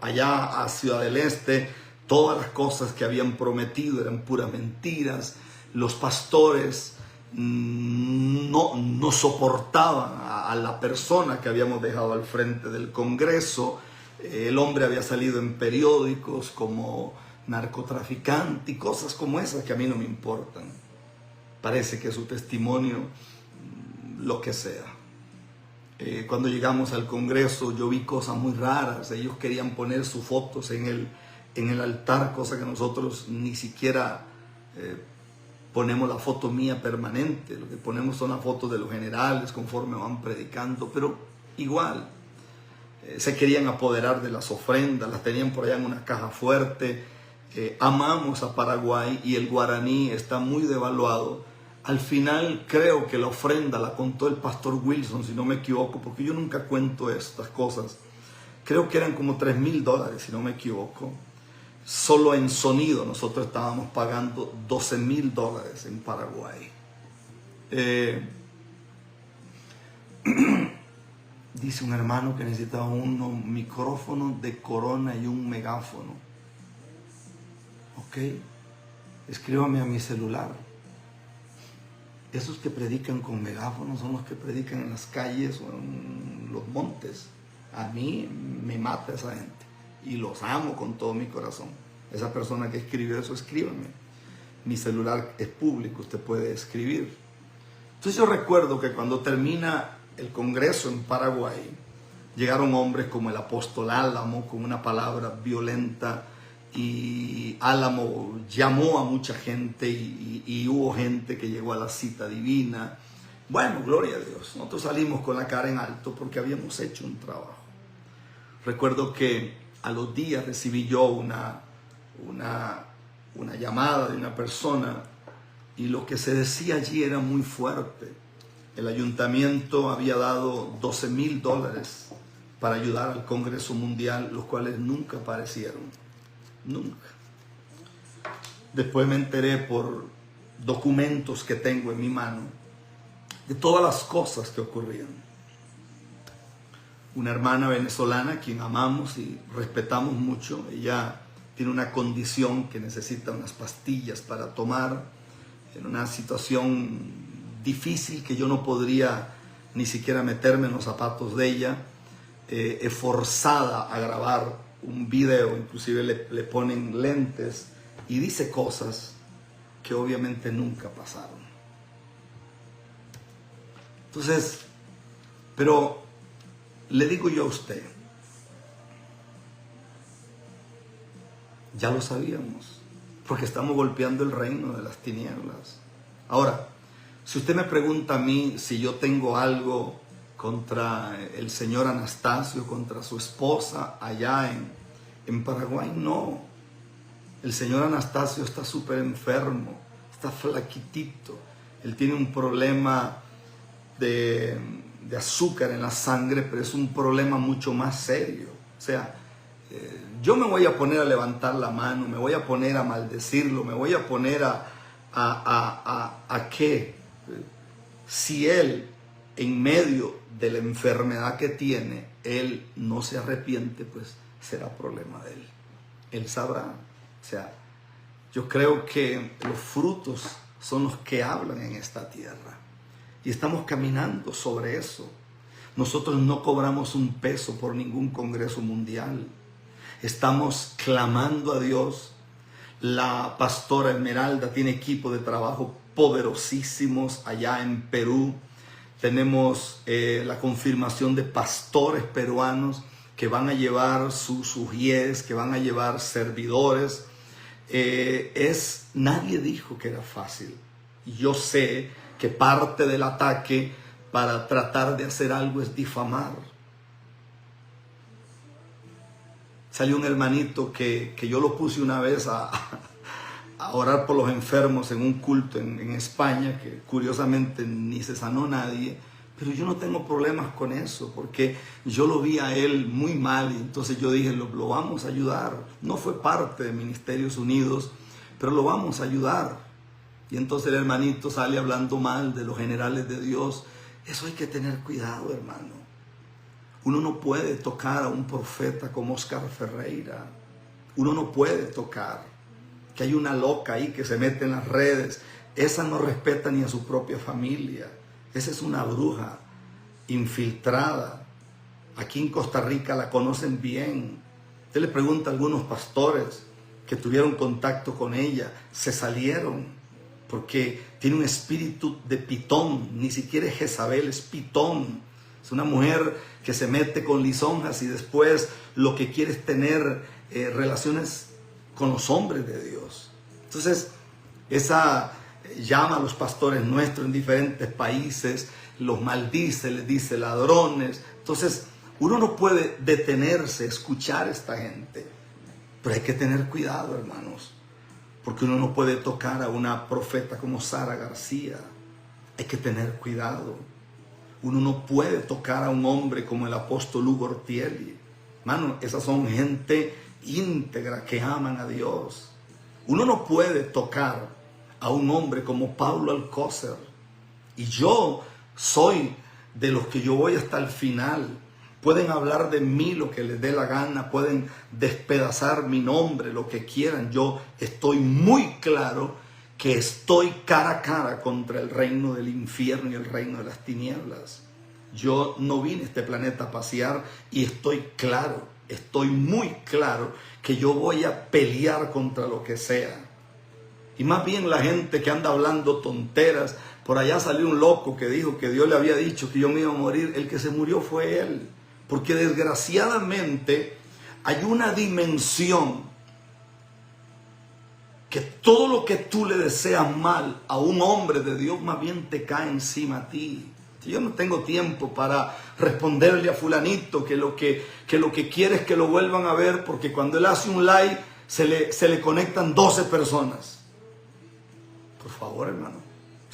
allá a Ciudad del Este, todas las cosas que habían prometido eran puras mentiras. Los pastores no soportaban a la persona que habíamos dejado al frente del Congreso. El hombre había salido en periódicos como narcotraficante y cosas como esas que a mí no me importan. Parece que su testimonio, lo que sea. Cuando llegamos al Congreso, yo vi cosas muy raras. Ellos querían poner sus fotos en el altar, cosa que nosotros ni siquiera ponemos la foto mía permanente. Lo que ponemos son las fotos de los generales conforme van predicando, pero igual se querían apoderar de las ofrendas, las tenían por allá en una caja fuerte. Amamos a Paraguay y el guaraní está muy devaluado. Al final creo que la ofrenda la contó el pastor Wilson, si no me equivoco, porque yo nunca cuento estas cosas. Creo que eran como $3,000, si no me equivoco. Solo en sonido nosotros estábamos pagando $12,000 en Paraguay. Dice un hermano que necesitaba un micrófono de Corona y un megáfono. Ok, escríbame a mi celular. Esos que predican con megáfonos son los que predican en las calles o en los montes. A mí me mata esa gente y los amo con todo mi corazón. Esa persona que escribió eso, escríbame. Mi celular es público, usted puede escribir. Entonces yo recuerdo que cuando termina el Congreso en Paraguay, llegaron hombres como el apóstol Álamo con una palabra violenta, y Álamo llamó a mucha gente y hubo gente que llegó a la cita divina. Bueno, gloria a Dios. Nosotros salimos con la cara en alto porque habíamos hecho un trabajo. Recuerdo que a los días recibí yo una llamada de una persona, y lo que se decía allí era muy fuerte. El ayuntamiento había dado $12,000 para ayudar al Congreso Mundial, los cuales nunca aparecieron. Nunca. Después me enteré por documentos que tengo en mi mano de todas las cosas que ocurrían. Una hermana venezolana, quien amamos y respetamos mucho, ella tiene una condición que necesita unas pastillas para tomar, en una situación difícil que yo no podría ni siquiera meterme en los zapatos de ella. Es forzada a grabar un video, inclusive le ponen lentes y dice cosas que obviamente nunca pasaron. Entonces, pero le digo yo a usted, ya lo sabíamos, porque estamos golpeando el reino de las tinieblas. Ahora, si usted me pregunta a mí si yo tengo algo contra el señor Anastasio, contra su esposa allá en Paraguay, no. El señor Anastasio está súper enfermo, está flaquitito. Él tiene un problema de azúcar en la sangre, pero es un problema mucho más serio. O sea, yo me voy a poner a levantar la mano, me voy a poner a maldecirlo, me voy a poner a qué. Si él, en medio de la enfermedad que tiene, él no se arrepiente, pues será problema de él. Él sabrá. O sea, yo creo que los frutos son los que hablan en esta tierra. Y estamos caminando sobre eso. Nosotros no cobramos un peso por ningún congreso mundial. Estamos clamando a Dios. La pastora Esmeralda tiene equipo de trabajo poderosísimos allá en Perú. Tenemos la confirmación de pastores peruanos que van a llevar sus guíes, que van a llevar servidores. Nadie dijo que era fácil. Yo sé que parte del ataque para tratar de hacer algo es difamar. Salió un hermanito que yo lo puse una vez a orar por los enfermos en un culto en España, que curiosamente ni se sanó nadie, pero yo no tengo problemas con eso, porque yo lo vi a él muy mal, y entonces yo dije, lo vamos a ayudar. No fue parte de Ministerios Unidos, pero lo vamos a ayudar. Y entonces el hermanito sale hablando mal de los generales de Dios. Eso hay que tener cuidado, hermano. Uno no puede tocar a un profeta como Oscar Ferreira. Uno no puede tocar. Que hay una loca ahí que se mete en las redes. Esa no respeta ni a su propia familia. Esa es una bruja infiltrada. Aquí en Costa Rica la conocen bien. Usted le pregunta a algunos pastores que tuvieron contacto con ella. Se salieron porque tiene un espíritu de pitón. Ni siquiera es Jezabel, es pitón. Es una mujer que se mete con lisonjas y después lo que quiere es tener relaciones con los hombres de Dios. Entonces, esa llama a los pastores nuestros en diferentes países, los maldice, les dice ladrones. Entonces, uno no puede detenerse a escuchar a esta gente. Pero hay que tener cuidado, hermanos, porque uno no puede tocar a una profeta como Sara García. Hay que tener cuidado. Uno no puede tocar a un hombre como el apóstol Hugo Ortielli. Hermano, esas son gente íntegra que aman a Dios. Uno no puede tocar a un hombre como Pablo Alcócer. Y yo soy de los que yo voy hasta el final. Pueden hablar de mí lo que les dé la gana, pueden despedazar mi nombre, lo que quieran. Yo estoy muy claro que estoy cara a cara contra el reino del infierno y el reino de las tinieblas. Yo no vine a este planeta a pasear y estoy claro, estoy muy claro que yo voy a pelear contra lo que sea. Y más bien la gente que anda hablando tonteras. Por allá salió un loco que dijo que Dios le había dicho que yo me iba a morir. El que se murió fue él. Porque desgraciadamente hay una dimensión que todo lo que tú le deseas mal a un hombre de Dios más bien te cae encima a ti. Yo no tengo tiempo para responderle a fulanito que lo que quiere es que lo vuelvan a ver, porque cuando él hace un live se le conectan 12 personas. Por favor, hermano,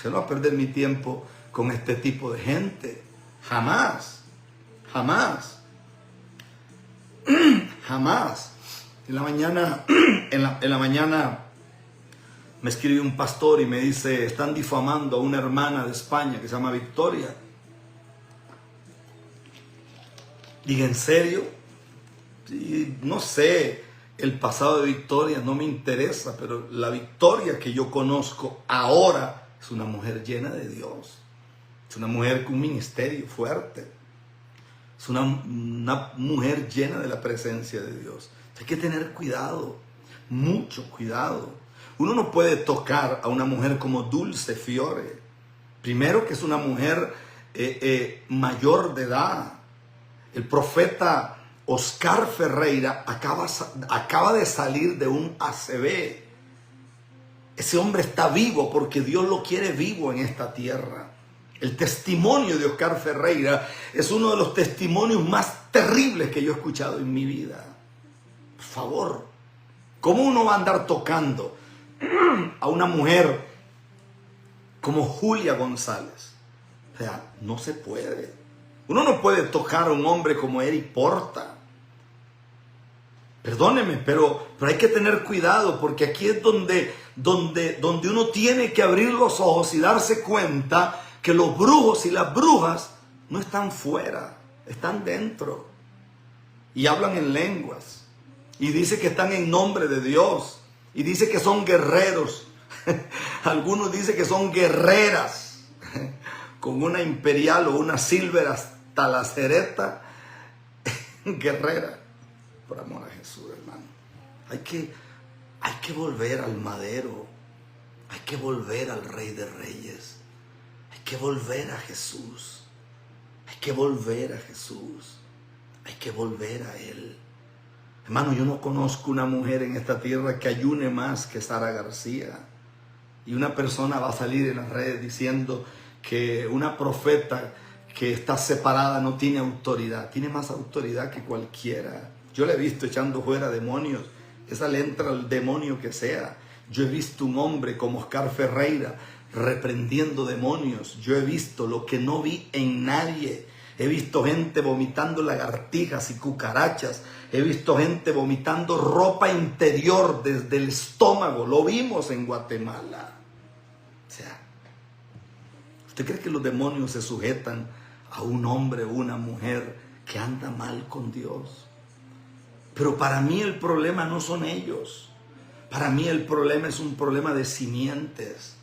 yo no voy a perder mi tiempo con este tipo de gente. Jamás, jamás, jamás. En la mañana me escribe un pastor y me dice, están difamando a una hermana de España que se llama Victoria. Dije, ¿en serio? Y no sé, el pasado de Victoria no me interesa, pero la Victoria que yo conozco ahora es una mujer llena de Dios. Es una mujer con un ministerio fuerte. Es una mujer llena de la presencia de Dios. Hay que tener cuidado, mucho cuidado. Uno no puede tocar a una mujer como Dulce Fiore. Primero que es una mujer mayor de edad. El profeta Oscar Ferreira acaba de salir de un ACV. Ese hombre está vivo porque Dios lo quiere vivo en esta tierra. El testimonio de Oscar Ferreira es uno de los testimonios más terribles que yo he escuchado en mi vida. Por favor, ¿cómo uno va a andar tocando a una mujer como Julia González? O sea, no se puede. Uno no puede tocar a un hombre como Eric Porta. Perdóneme, pero hay que tener cuidado, porque aquí es donde uno tiene que abrir los ojos y darse cuenta que los brujos y las brujas no están fuera, están dentro. Y hablan en lenguas. Y dice que están en nombre de Dios. Y dice que son guerreros. Algunos dicen que son guerreras. Con una imperial o una silver hasta la cereta. Guerrera. Por amor a Jesús, hermano. Hay que volver al madero. Hay que volver al Rey de Reyes. Hay que volver a Jesús. Hay que volver a Jesús. Hay que volver a Él. Hermano, yo no conozco una mujer en esta tierra que ayune más que Sara García. Y una persona va a salir en las redes diciendo que una profeta que está separada no tiene autoridad. Tiene más autoridad que cualquiera. Yo la he visto echando fuera demonios. Esa le entra al demonio que sea. Yo he visto un hombre como Oscar Ferreira reprendiendo demonios. Yo he visto lo que no vi en nadie. He visto gente vomitando lagartijas y cucarachas. He visto gente vomitando ropa interior desde el estómago. Lo vimos en Guatemala. O sea, ¿usted cree que los demonios se sujetan a un hombre o una mujer que anda mal con Dios? Pero para mí el problema no son ellos. Para mí el problema es un problema de simientes.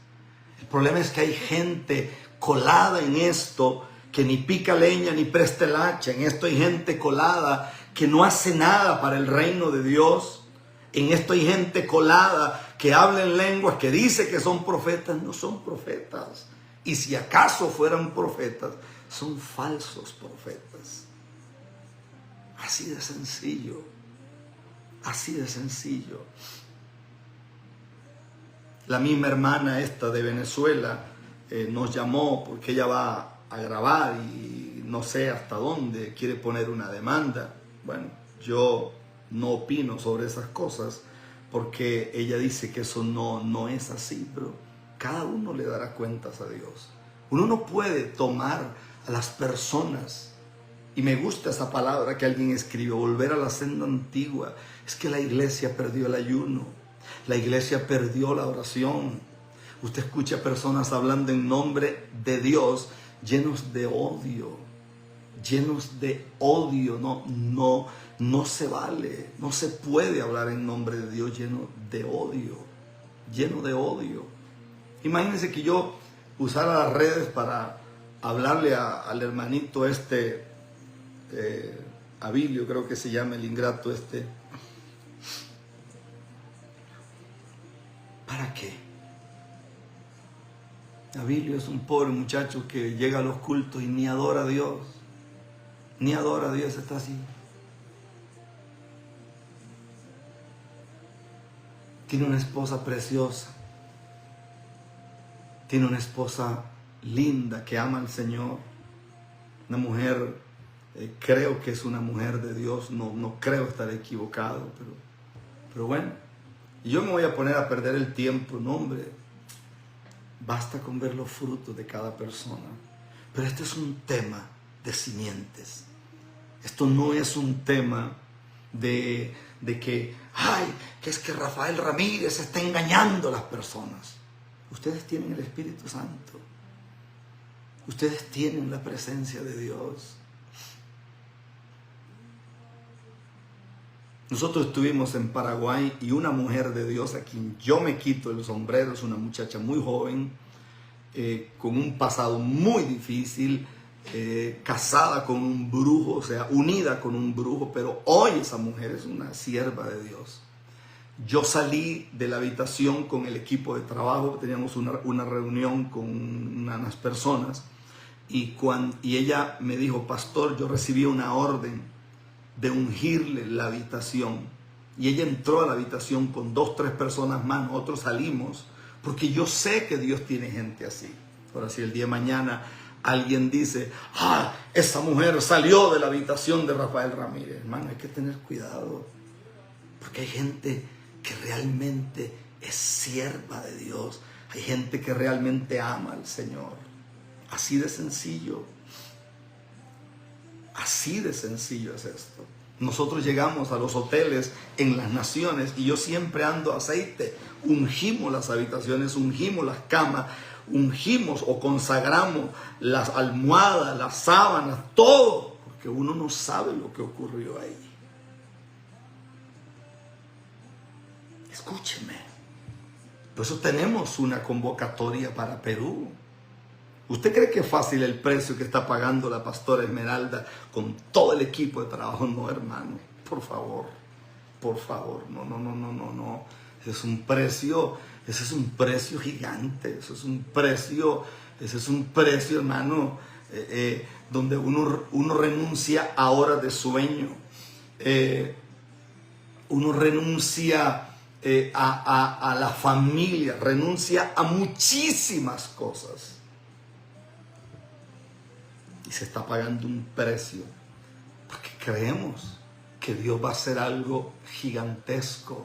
El problema es que hay gente colada en esto que ni pica leña ni presta el hacha. En esto hay gente colada que no hace nada para el reino de Dios. En esto hay gente colada que habla en lenguas, que dice que son profetas. No son profetas. Y si acaso fueran profetas, son falsos profetas. Así de sencillo. Así de sencillo. La misma hermana esta de Venezuela nos llamó porque ella va a grabar y no sé hasta dónde quiere poner una demanda. Bueno, yo no opino sobre esas cosas porque ella dice que eso no es así, pero cada uno le dará cuentas a Dios. Uno no puede tomar a las personas, y me gusta esa palabra que alguien escribió, volver a la senda antigua. Es que la iglesia perdió el ayuno, la iglesia perdió la oración. Usted escucha personas hablando en nombre de Dios llenos de odio, no se vale, no se puede hablar en nombre de Dios lleno de odio. Imagínense que yo usara las redes para hablarle al hermanito Abilio, creo que se llama el ingrato ¿Para qué? Abilio es un pobre muchacho que llega a los cultos y ni adora a Dios. Ni adora a Dios, está así. Tiene una esposa preciosa. Tiene una esposa linda que ama al Señor. Una mujer, creo que es una mujer de Dios. No creo estar equivocado, pero bueno. Y yo me voy a poner a perder el tiempo, no, hombre. Basta con ver los frutos de cada persona. Pero este es un tema de simientes. Esto no es un tema de que es que Rafael Ramírez está engañando a las personas. Ustedes tienen el Espíritu Santo. Ustedes tienen la presencia de Dios. Nosotros estuvimos en Paraguay y una mujer de Dios a quien yo me quito el sombrero, es una muchacha muy joven, con un pasado muy difícil, casada con un brujo, o sea, unida con un brujo, pero hoy esa mujer es una sierva de Dios. Yo salí de la habitación con el equipo de trabajo, teníamos una reunión con unas personas y ella me dijo: pastor, yo recibí una orden de ungirle la habitación. Y ella entró a la habitación con 2, 3 personas más. Nosotros salimos porque yo sé que Dios tiene gente así. Ahora, si el día de mañana alguien dice: esa mujer salió de la habitación de Rafael Ramírez, hermano, hay que tener cuidado, porque hay gente que realmente es sierva de Dios. Hay gente que realmente ama al Señor. Así de sencillo. Así de sencillo es esto. Nosotros llegamos a los hoteles en las naciones y yo siempre ando aceite. Ungimos las habitaciones, ungimos las camas, ungimos o consagramos las almohadas, las sábanas, todo. Porque uno no sabe lo que ocurrió ahí. Escúcheme. Por eso tenemos una convocatoria para Perú. ¿Usted cree que es fácil el precio que está pagando la pastora Esmeralda con todo el equipo de trabajo? No, hermano, por favor, no. Ese es un precio gigante, ese es un precio, hermano, donde uno renuncia a horas de sueño, uno renuncia a la familia, renuncia a muchísimas cosas. Y se está pagando un precio porque creemos que Dios va a hacer algo gigantesco.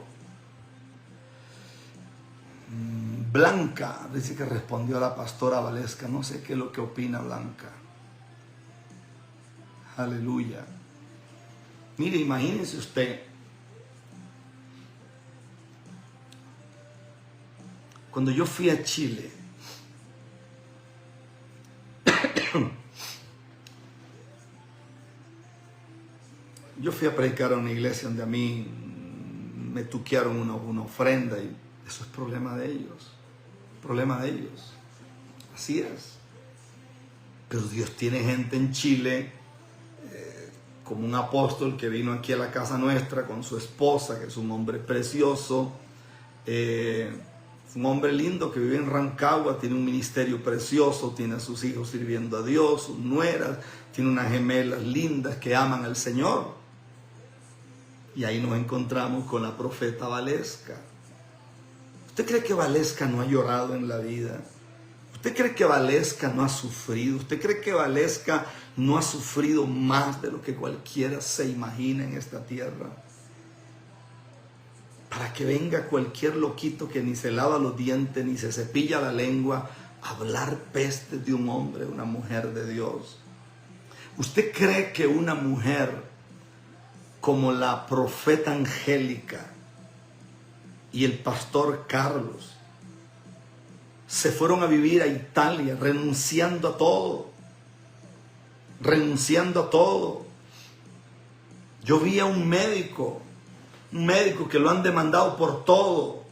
Blanca dice que respondió a la pastora Valesca. No sé qué es lo que opina Blanca. Aleluya. Mire, imagínense usted, cuando yo fui a Chile, yo fui a predicar a una iglesia donde a mí me tuquearon una ofrenda y eso es problema de ellos. Así es. Pero Dios tiene gente en Chile, como un apóstol que vino aquí a la casa nuestra con su esposa, que es un hombre precioso, un hombre lindo que vive en Rancagua, tiene un ministerio precioso, tiene a sus hijos sirviendo a Dios, sus nueras, tiene unas gemelas lindas que aman al Señor. Y ahí nos encontramos con la profeta Valesca. ¿Usted cree que Valesca no ha llorado en la vida? ¿Usted cree que Valesca no ha sufrido? ¿Usted cree que Valesca no ha sufrido más de lo que cualquiera se imagina en esta tierra? Para que venga cualquier loquito que ni se lava los dientes, ni se cepilla la lengua, a hablar peste de un hombre, una mujer de Dios. ¿Usted cree que una mujer como la profeta Angélica y el pastor Carlos se fueron a vivir a Italia renunciando a todo? Yo vi a un médico que lo han demandado por todo.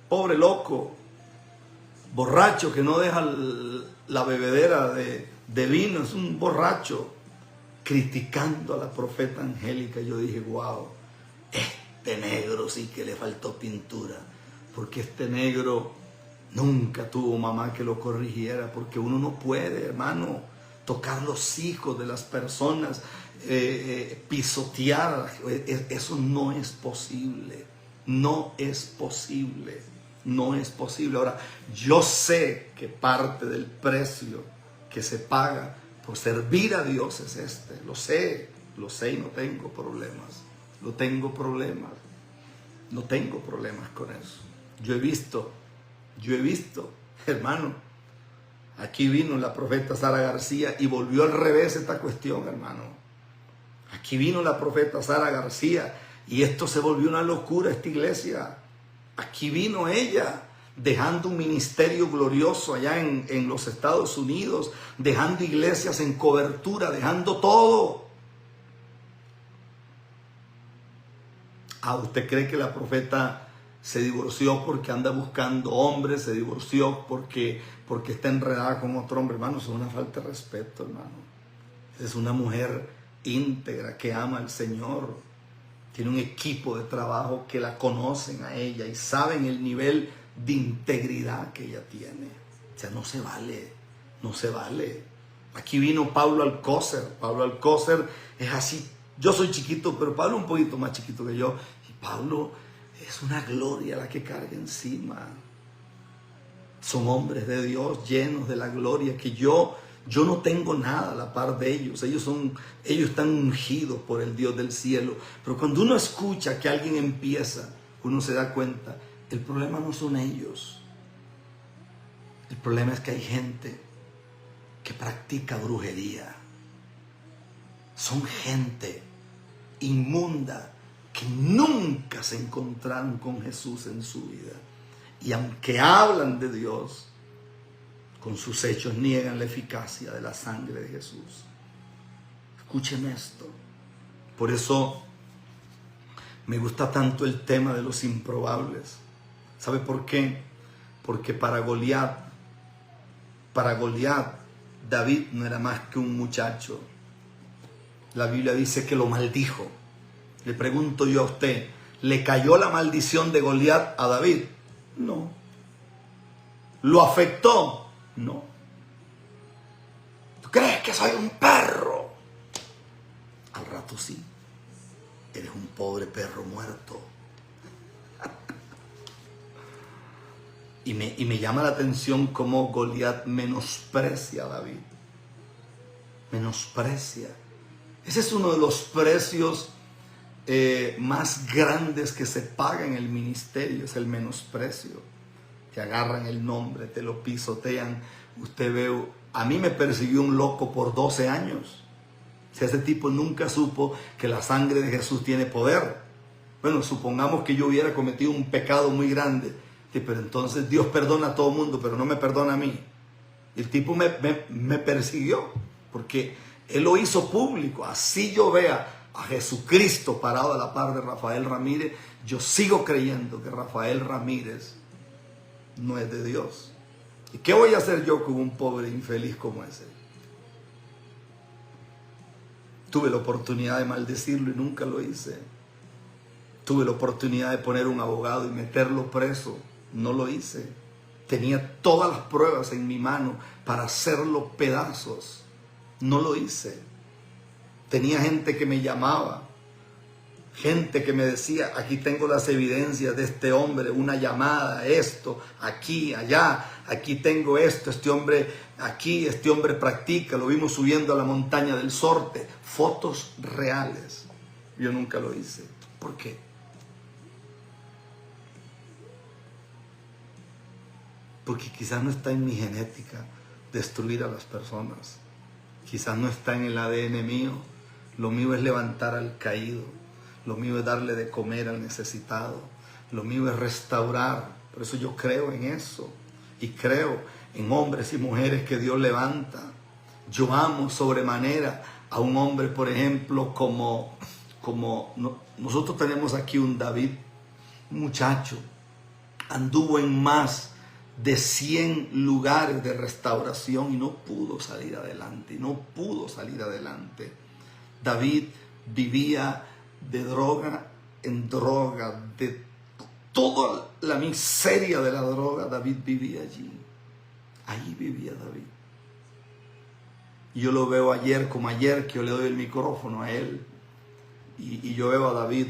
Pobre loco, borracho que no deja la bebedera de vino, es un borracho, criticando a la profeta Angélica. Yo dije: wow, este negro sí que le faltó pintura, porque este negro Nunca tuvo mamá que lo corrigiera, porque uno no puede, hermano, tocar los hijos de las personas, pisotear. Eso no es posible. No es posible. No es posible. Ahora, yo sé que parte del precio que se paga por servir a Dios es este. Lo sé y no tengo problemas. No tengo problemas con eso. Yo he visto, hermano, aquí vino la profeta Sara García y volvió al revés esta cuestión, hermano. Aquí vino la profeta Sara García y esto se volvió una locura, esta iglesia. Aquí vino ella, dejando un ministerio glorioso allá en los Estados Unidos, dejando iglesias en cobertura, dejando todo. ¿Usted cree que la profeta se divorció porque anda buscando hombres? ¿Se divorció porque está enredada con otro hombre? Hermano, eso es una falta de respeto, hermano. Es una mujer íntegra que ama al Señor. Tiene un equipo de trabajo que la conocen a ella y saben el nivel de integridad que ella tiene. O sea, no se vale. Aquí vino Pablo Alcócer. Pablo Alcócer es así. Yo soy chiquito, pero Pablo es un poquito más chiquito que yo. Y Pablo es una gloria la que carga encima. Son hombres de Dios llenos de la gloria que yo no tengo nada a la par de ellos. Ellos están ungidos por el Dios del cielo. Pero cuando uno escucha que alguien empieza, uno se da cuenta, el problema no son ellos. El problema es que hay gente que practica brujería. Son gente inmunda que nunca se encontraron con Jesús en su vida. Y aunque hablan de Dios, con sus hechos niegan la eficacia de la sangre de Jesús. Escúcheme esto. Por eso me gusta tanto el tema de los improbables. ¿Sabe por qué? Porque para Goliat, David no era más que un muchacho. La Biblia dice que lo maldijo. Le pregunto yo a usted, ¿le cayó la maldición de Goliat a David? No. ¿Lo afectó? No. ¿Tú crees que soy un perro? Al rato sí. Eres un pobre perro muerto. Y me llama la atención cómo Goliat menosprecia a David. Menosprecia. Ese es uno de los precios más grandes que se paga en el ministerio, es el menosprecio. Te agarran el nombre, te lo pisotean. Usted ve, a mí me persiguió un loco por 12 años. Si ese tipo nunca supo que la sangre de Jesús tiene poder. Bueno, supongamos que yo hubiera cometido un pecado muy grande. Sí, pero entonces Dios perdona a todo mundo, pero no me perdona a mí. El tipo me persiguió porque él lo hizo público. Así yo vea a Jesucristo parado a la par de Rafael Ramírez, yo sigo creyendo que Rafael Ramírez no es de Dios. ¿Y qué voy a hacer yo con un pobre infeliz como ese? Tuve la oportunidad de maldecirlo y nunca lo hice. Tuve la oportunidad de poner un abogado y meterlo preso. No lo hice. Tenía todas las pruebas en mi mano para hacerlo pedazos. No lo hice. Tenía gente que me llamaba. Gente que me decía, aquí tengo las evidencias de este hombre, una llamada, esto, aquí, allá, aquí tengo esto, este hombre aquí, este hombre practica, lo vimos subiendo a la montaña del Sorte, fotos reales. Yo nunca lo hice. ¿Por qué? Porque quizás no está en mi genética destruir a las personas. Quizás no está en el ADN mío. Lo mío es levantar al caído. Lo mío es darle de comer al necesitado. Lo mío es restaurar. Por eso yo creo en eso. Y creo en hombres y mujeres que Dios levanta. Yo amo sobremanera a un hombre, por ejemplo, nosotros tenemos aquí un David, un muchacho. Anduvo en más de 100 lugares de restauración y no pudo salir adelante. David vivía de droga en droga, toda la miseria de la droga, David vivía allí. Ahí vivía David. Y yo lo veo ayer como ayer, que yo le doy el micrófono a él. Y yo veo a David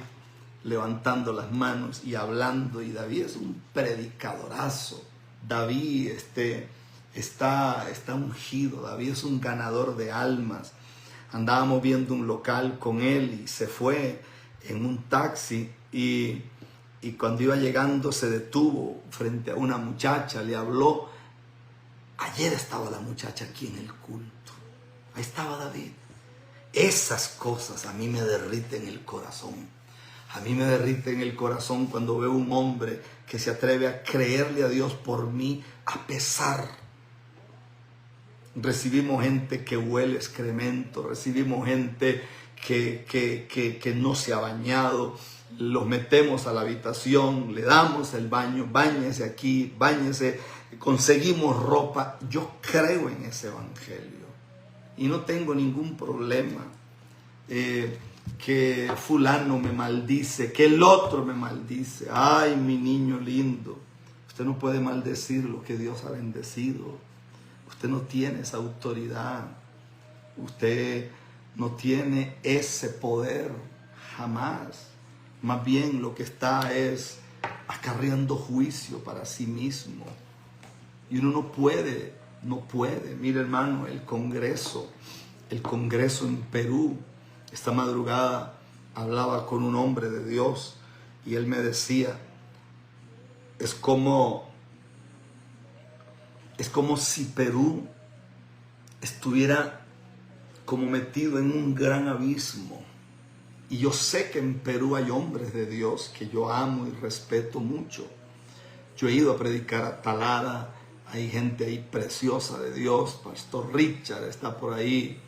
levantando las manos y hablando. Y David es un predicadorazo. David está ungido. David es un ganador de almas. Andábamos viendo un local con él y se fue en un taxi. Y cuando iba llegando se detuvo frente a una muchacha, le habló. Ayer estaba la muchacha aquí en el culto. Ahí estaba David. Esas cosas a mí me derriten el corazón. A mí me derriten el corazón cuando veo un hombre que se atreve a creerle a Dios por mí a pesar. Recibimos gente que huele excremento, recibimos gente que no se ha bañado, los metemos a la habitación, le damos el baño, báñese aquí, báñese, conseguimos ropa. Yo creo en ese evangelio y no tengo ningún problema que fulano me maldice, que el otro me maldice. Ay, mi niño lindo, usted no puede maldecir lo que Dios ha bendecido. Usted no tiene esa autoridad. Usted no tiene ese poder jamás. Más bien lo que está es acarreando juicio para sí mismo. Y uno no puede. Mire, hermano, el Congreso en Perú. Esta madrugada hablaba con un hombre de Dios y él me decía, es como si Perú estuviera como metido en un gran abismo. Y yo sé que en Perú hay hombres de Dios que yo amo y respeto mucho. Yo he ido a predicar a Talara, hay gente ahí preciosa de Dios. Pastor Richard está por ahí.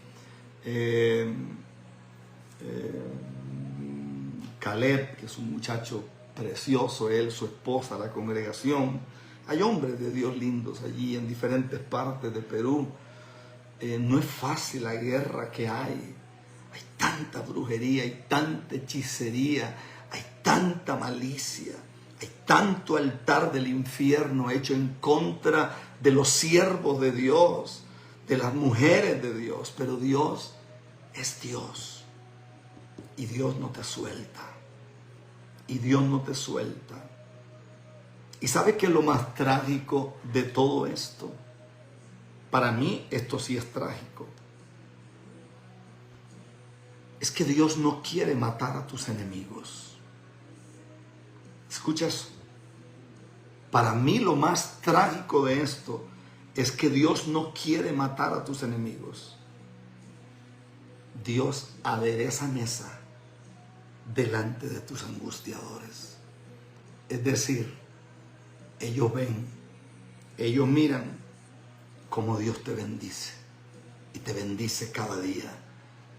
Caleb, que es un muchacho precioso, él, su esposa, la congregación. Hay hombres de Dios lindos allí en diferentes partes de Perú. No es fácil la guerra que hay. Hay tanta brujería, hay tanta hechicería, hay tanta malicia, hay tanto altar del infierno hecho en contra de los siervos de Dios, de las mujeres de Dios. Pero Dios es Dios. Y Dios no te suelta. Y Dios no te suelta. ¿Y sabe qué es lo más trágico de todo esto? Para mí esto sí es trágico. Es que Dios no quiere matar a tus enemigos. ¿Escucha eso? Para mí lo más trágico de esto es que Dios no quiere matar a tus enemigos. Dios adereza mesa delante de tus angustiadores. Es decir, ellos ven, ellos miran cómo Dios te bendice. Y te bendice cada día.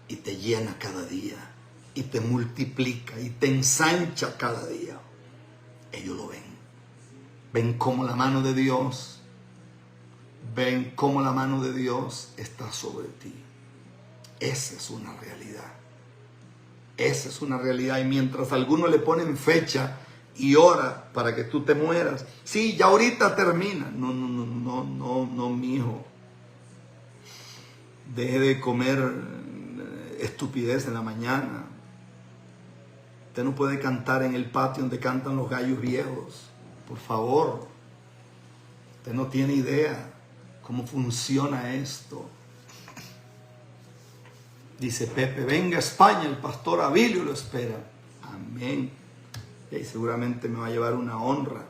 Y te llena cada día. Y te multiplica. Y te ensancha cada día. Ellos lo ven. Ven cómo la mano de Dios. Ven cómo la mano de Dios está sobre ti. Esa es una realidad. Esa es una realidad. Y mientras algunos le ponen fecha y hora para que tú te mueras. Sí, ya ahorita termina. No, mi hijo. Deje de comer estupidez en la mañana. Usted no puede cantar en el patio donde cantan los gallos viejos. Por favor. Usted no tiene idea cómo funciona esto. Dice Pepe, venga a España, el pastor Abilio lo espera. Amén. Y ahí seguramente me va a llevar una honra.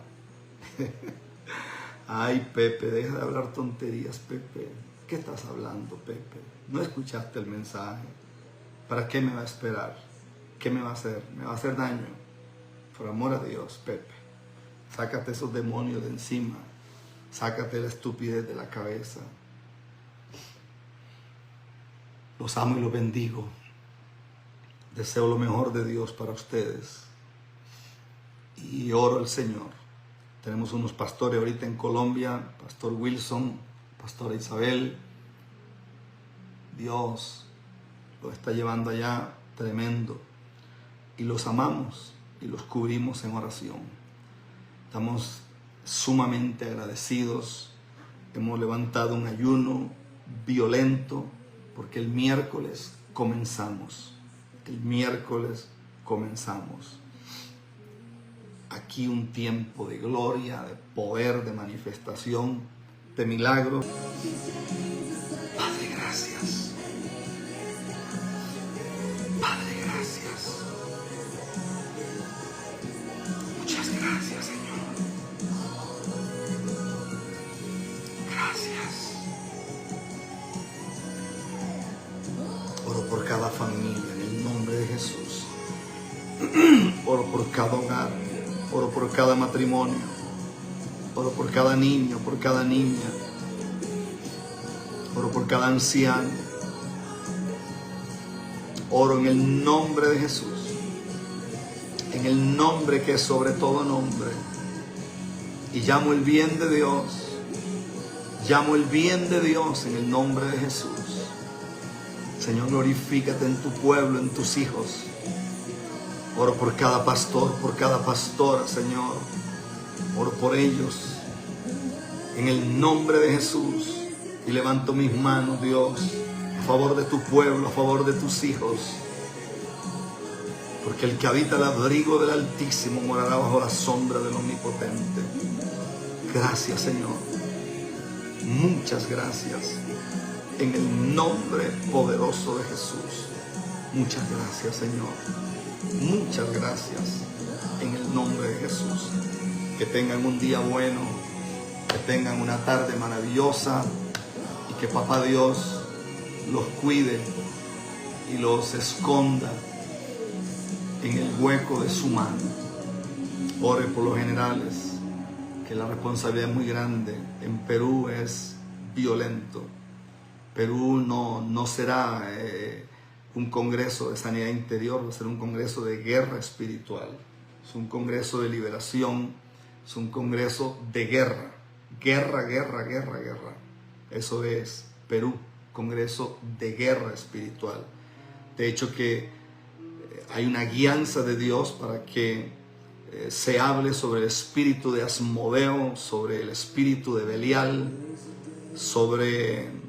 Ay, Pepe, deja de hablar tonterías, Pepe. ¿Qué estás hablando, Pepe? ¿No escuchaste el mensaje? ¿Para qué me va a esperar? ¿Qué me va a hacer? ¿Me va a hacer daño? Por amor a Dios, Pepe. Sácate esos demonios de encima. Sácate la estupidez de la cabeza. Los amo y los bendigo. Deseo lo mejor de Dios para ustedes. Y oro al Señor. Tenemos unos pastores ahorita en Colombia. Pastor Wilson, Pastora Isabel. Dios los está llevando allá tremendo. Y los amamos y los cubrimos en oración. Estamos sumamente agradecidos. Hemos levantado un ayuno violento porque el miércoles comenzamos. El miércoles comenzamos. Aquí un tiempo de gloria, de poder, de manifestación, de milagros. Padre, gracias. Padre, gracias. Muchas gracias, Señor. Gracias. Oro por cada familia en el nombre de Jesús. Oro por cada hogar. Oro por cada matrimonio. Oro por cada niño, por cada niña. Oro por cada anciano. Oro en el nombre de Jesús. En el nombre que es sobre todo nombre. Y llamo el bien de Dios. Llamo el bien de Dios en el nombre de Jesús. Señor, glorifícate en tu pueblo, en tus hijos. Oro por cada pastor, por cada pastora, Señor. Oro por ellos en el nombre de Jesús. Y levanto mis manos, Dios, a favor de tu pueblo, a favor de tus hijos. Porque el que habita el abrigo del Altísimo morará bajo la sombra del Omnipotente. Gracias, Señor. Muchas gracias. En el nombre poderoso de Jesús. Muchas gracias, Señor. Muchas gracias. En el nombre de Jesús. Que tengan un día bueno. Que tengan una tarde maravillosa. Y que Papá Dios los cuide y los esconda en el hueco de su mano. Ore por los generales, que la responsabilidad es muy grande. En Perú es violento. Perú no será un congreso de sanidad interior, va a ser un congreso de guerra espiritual. Es un congreso de liberación, es un congreso de guerra. Guerra, guerra, guerra, guerra. Eso es Perú, congreso de guerra espiritual. De hecho que hay una guianza de Dios para que se hable sobre el espíritu de Asmodeo, sobre el espíritu de Belial, sobre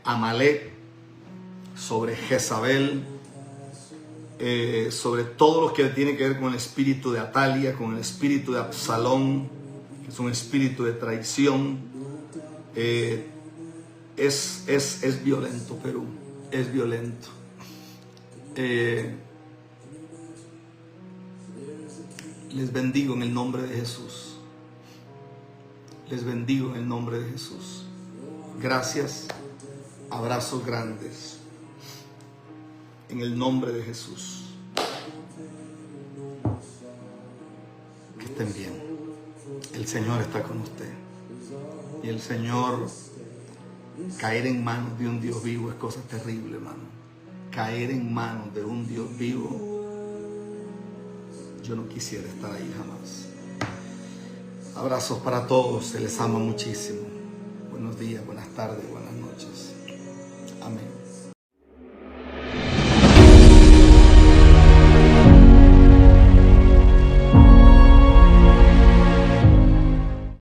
Amalek, sobre Jezabel, sobre todo lo que tiene que ver con el espíritu de Atalia, con el espíritu de Absalón, que es un espíritu de traición. Es violento Perú, es violento. Les bendigo en el nombre de Jesús. Les bendigo en el nombre de Jesús. Gracias, abrazos grandes. En el nombre de Jesús. Que estén bien. El Señor está con usted. Y el Señor, caer en manos de un Dios vivo es cosa terrible, hermano. Caer en manos de un Dios vivo, yo no quisiera estar ahí jamás. Abrazos para todos, se les ama muchísimo. Buenos días, buenas tardes, buenas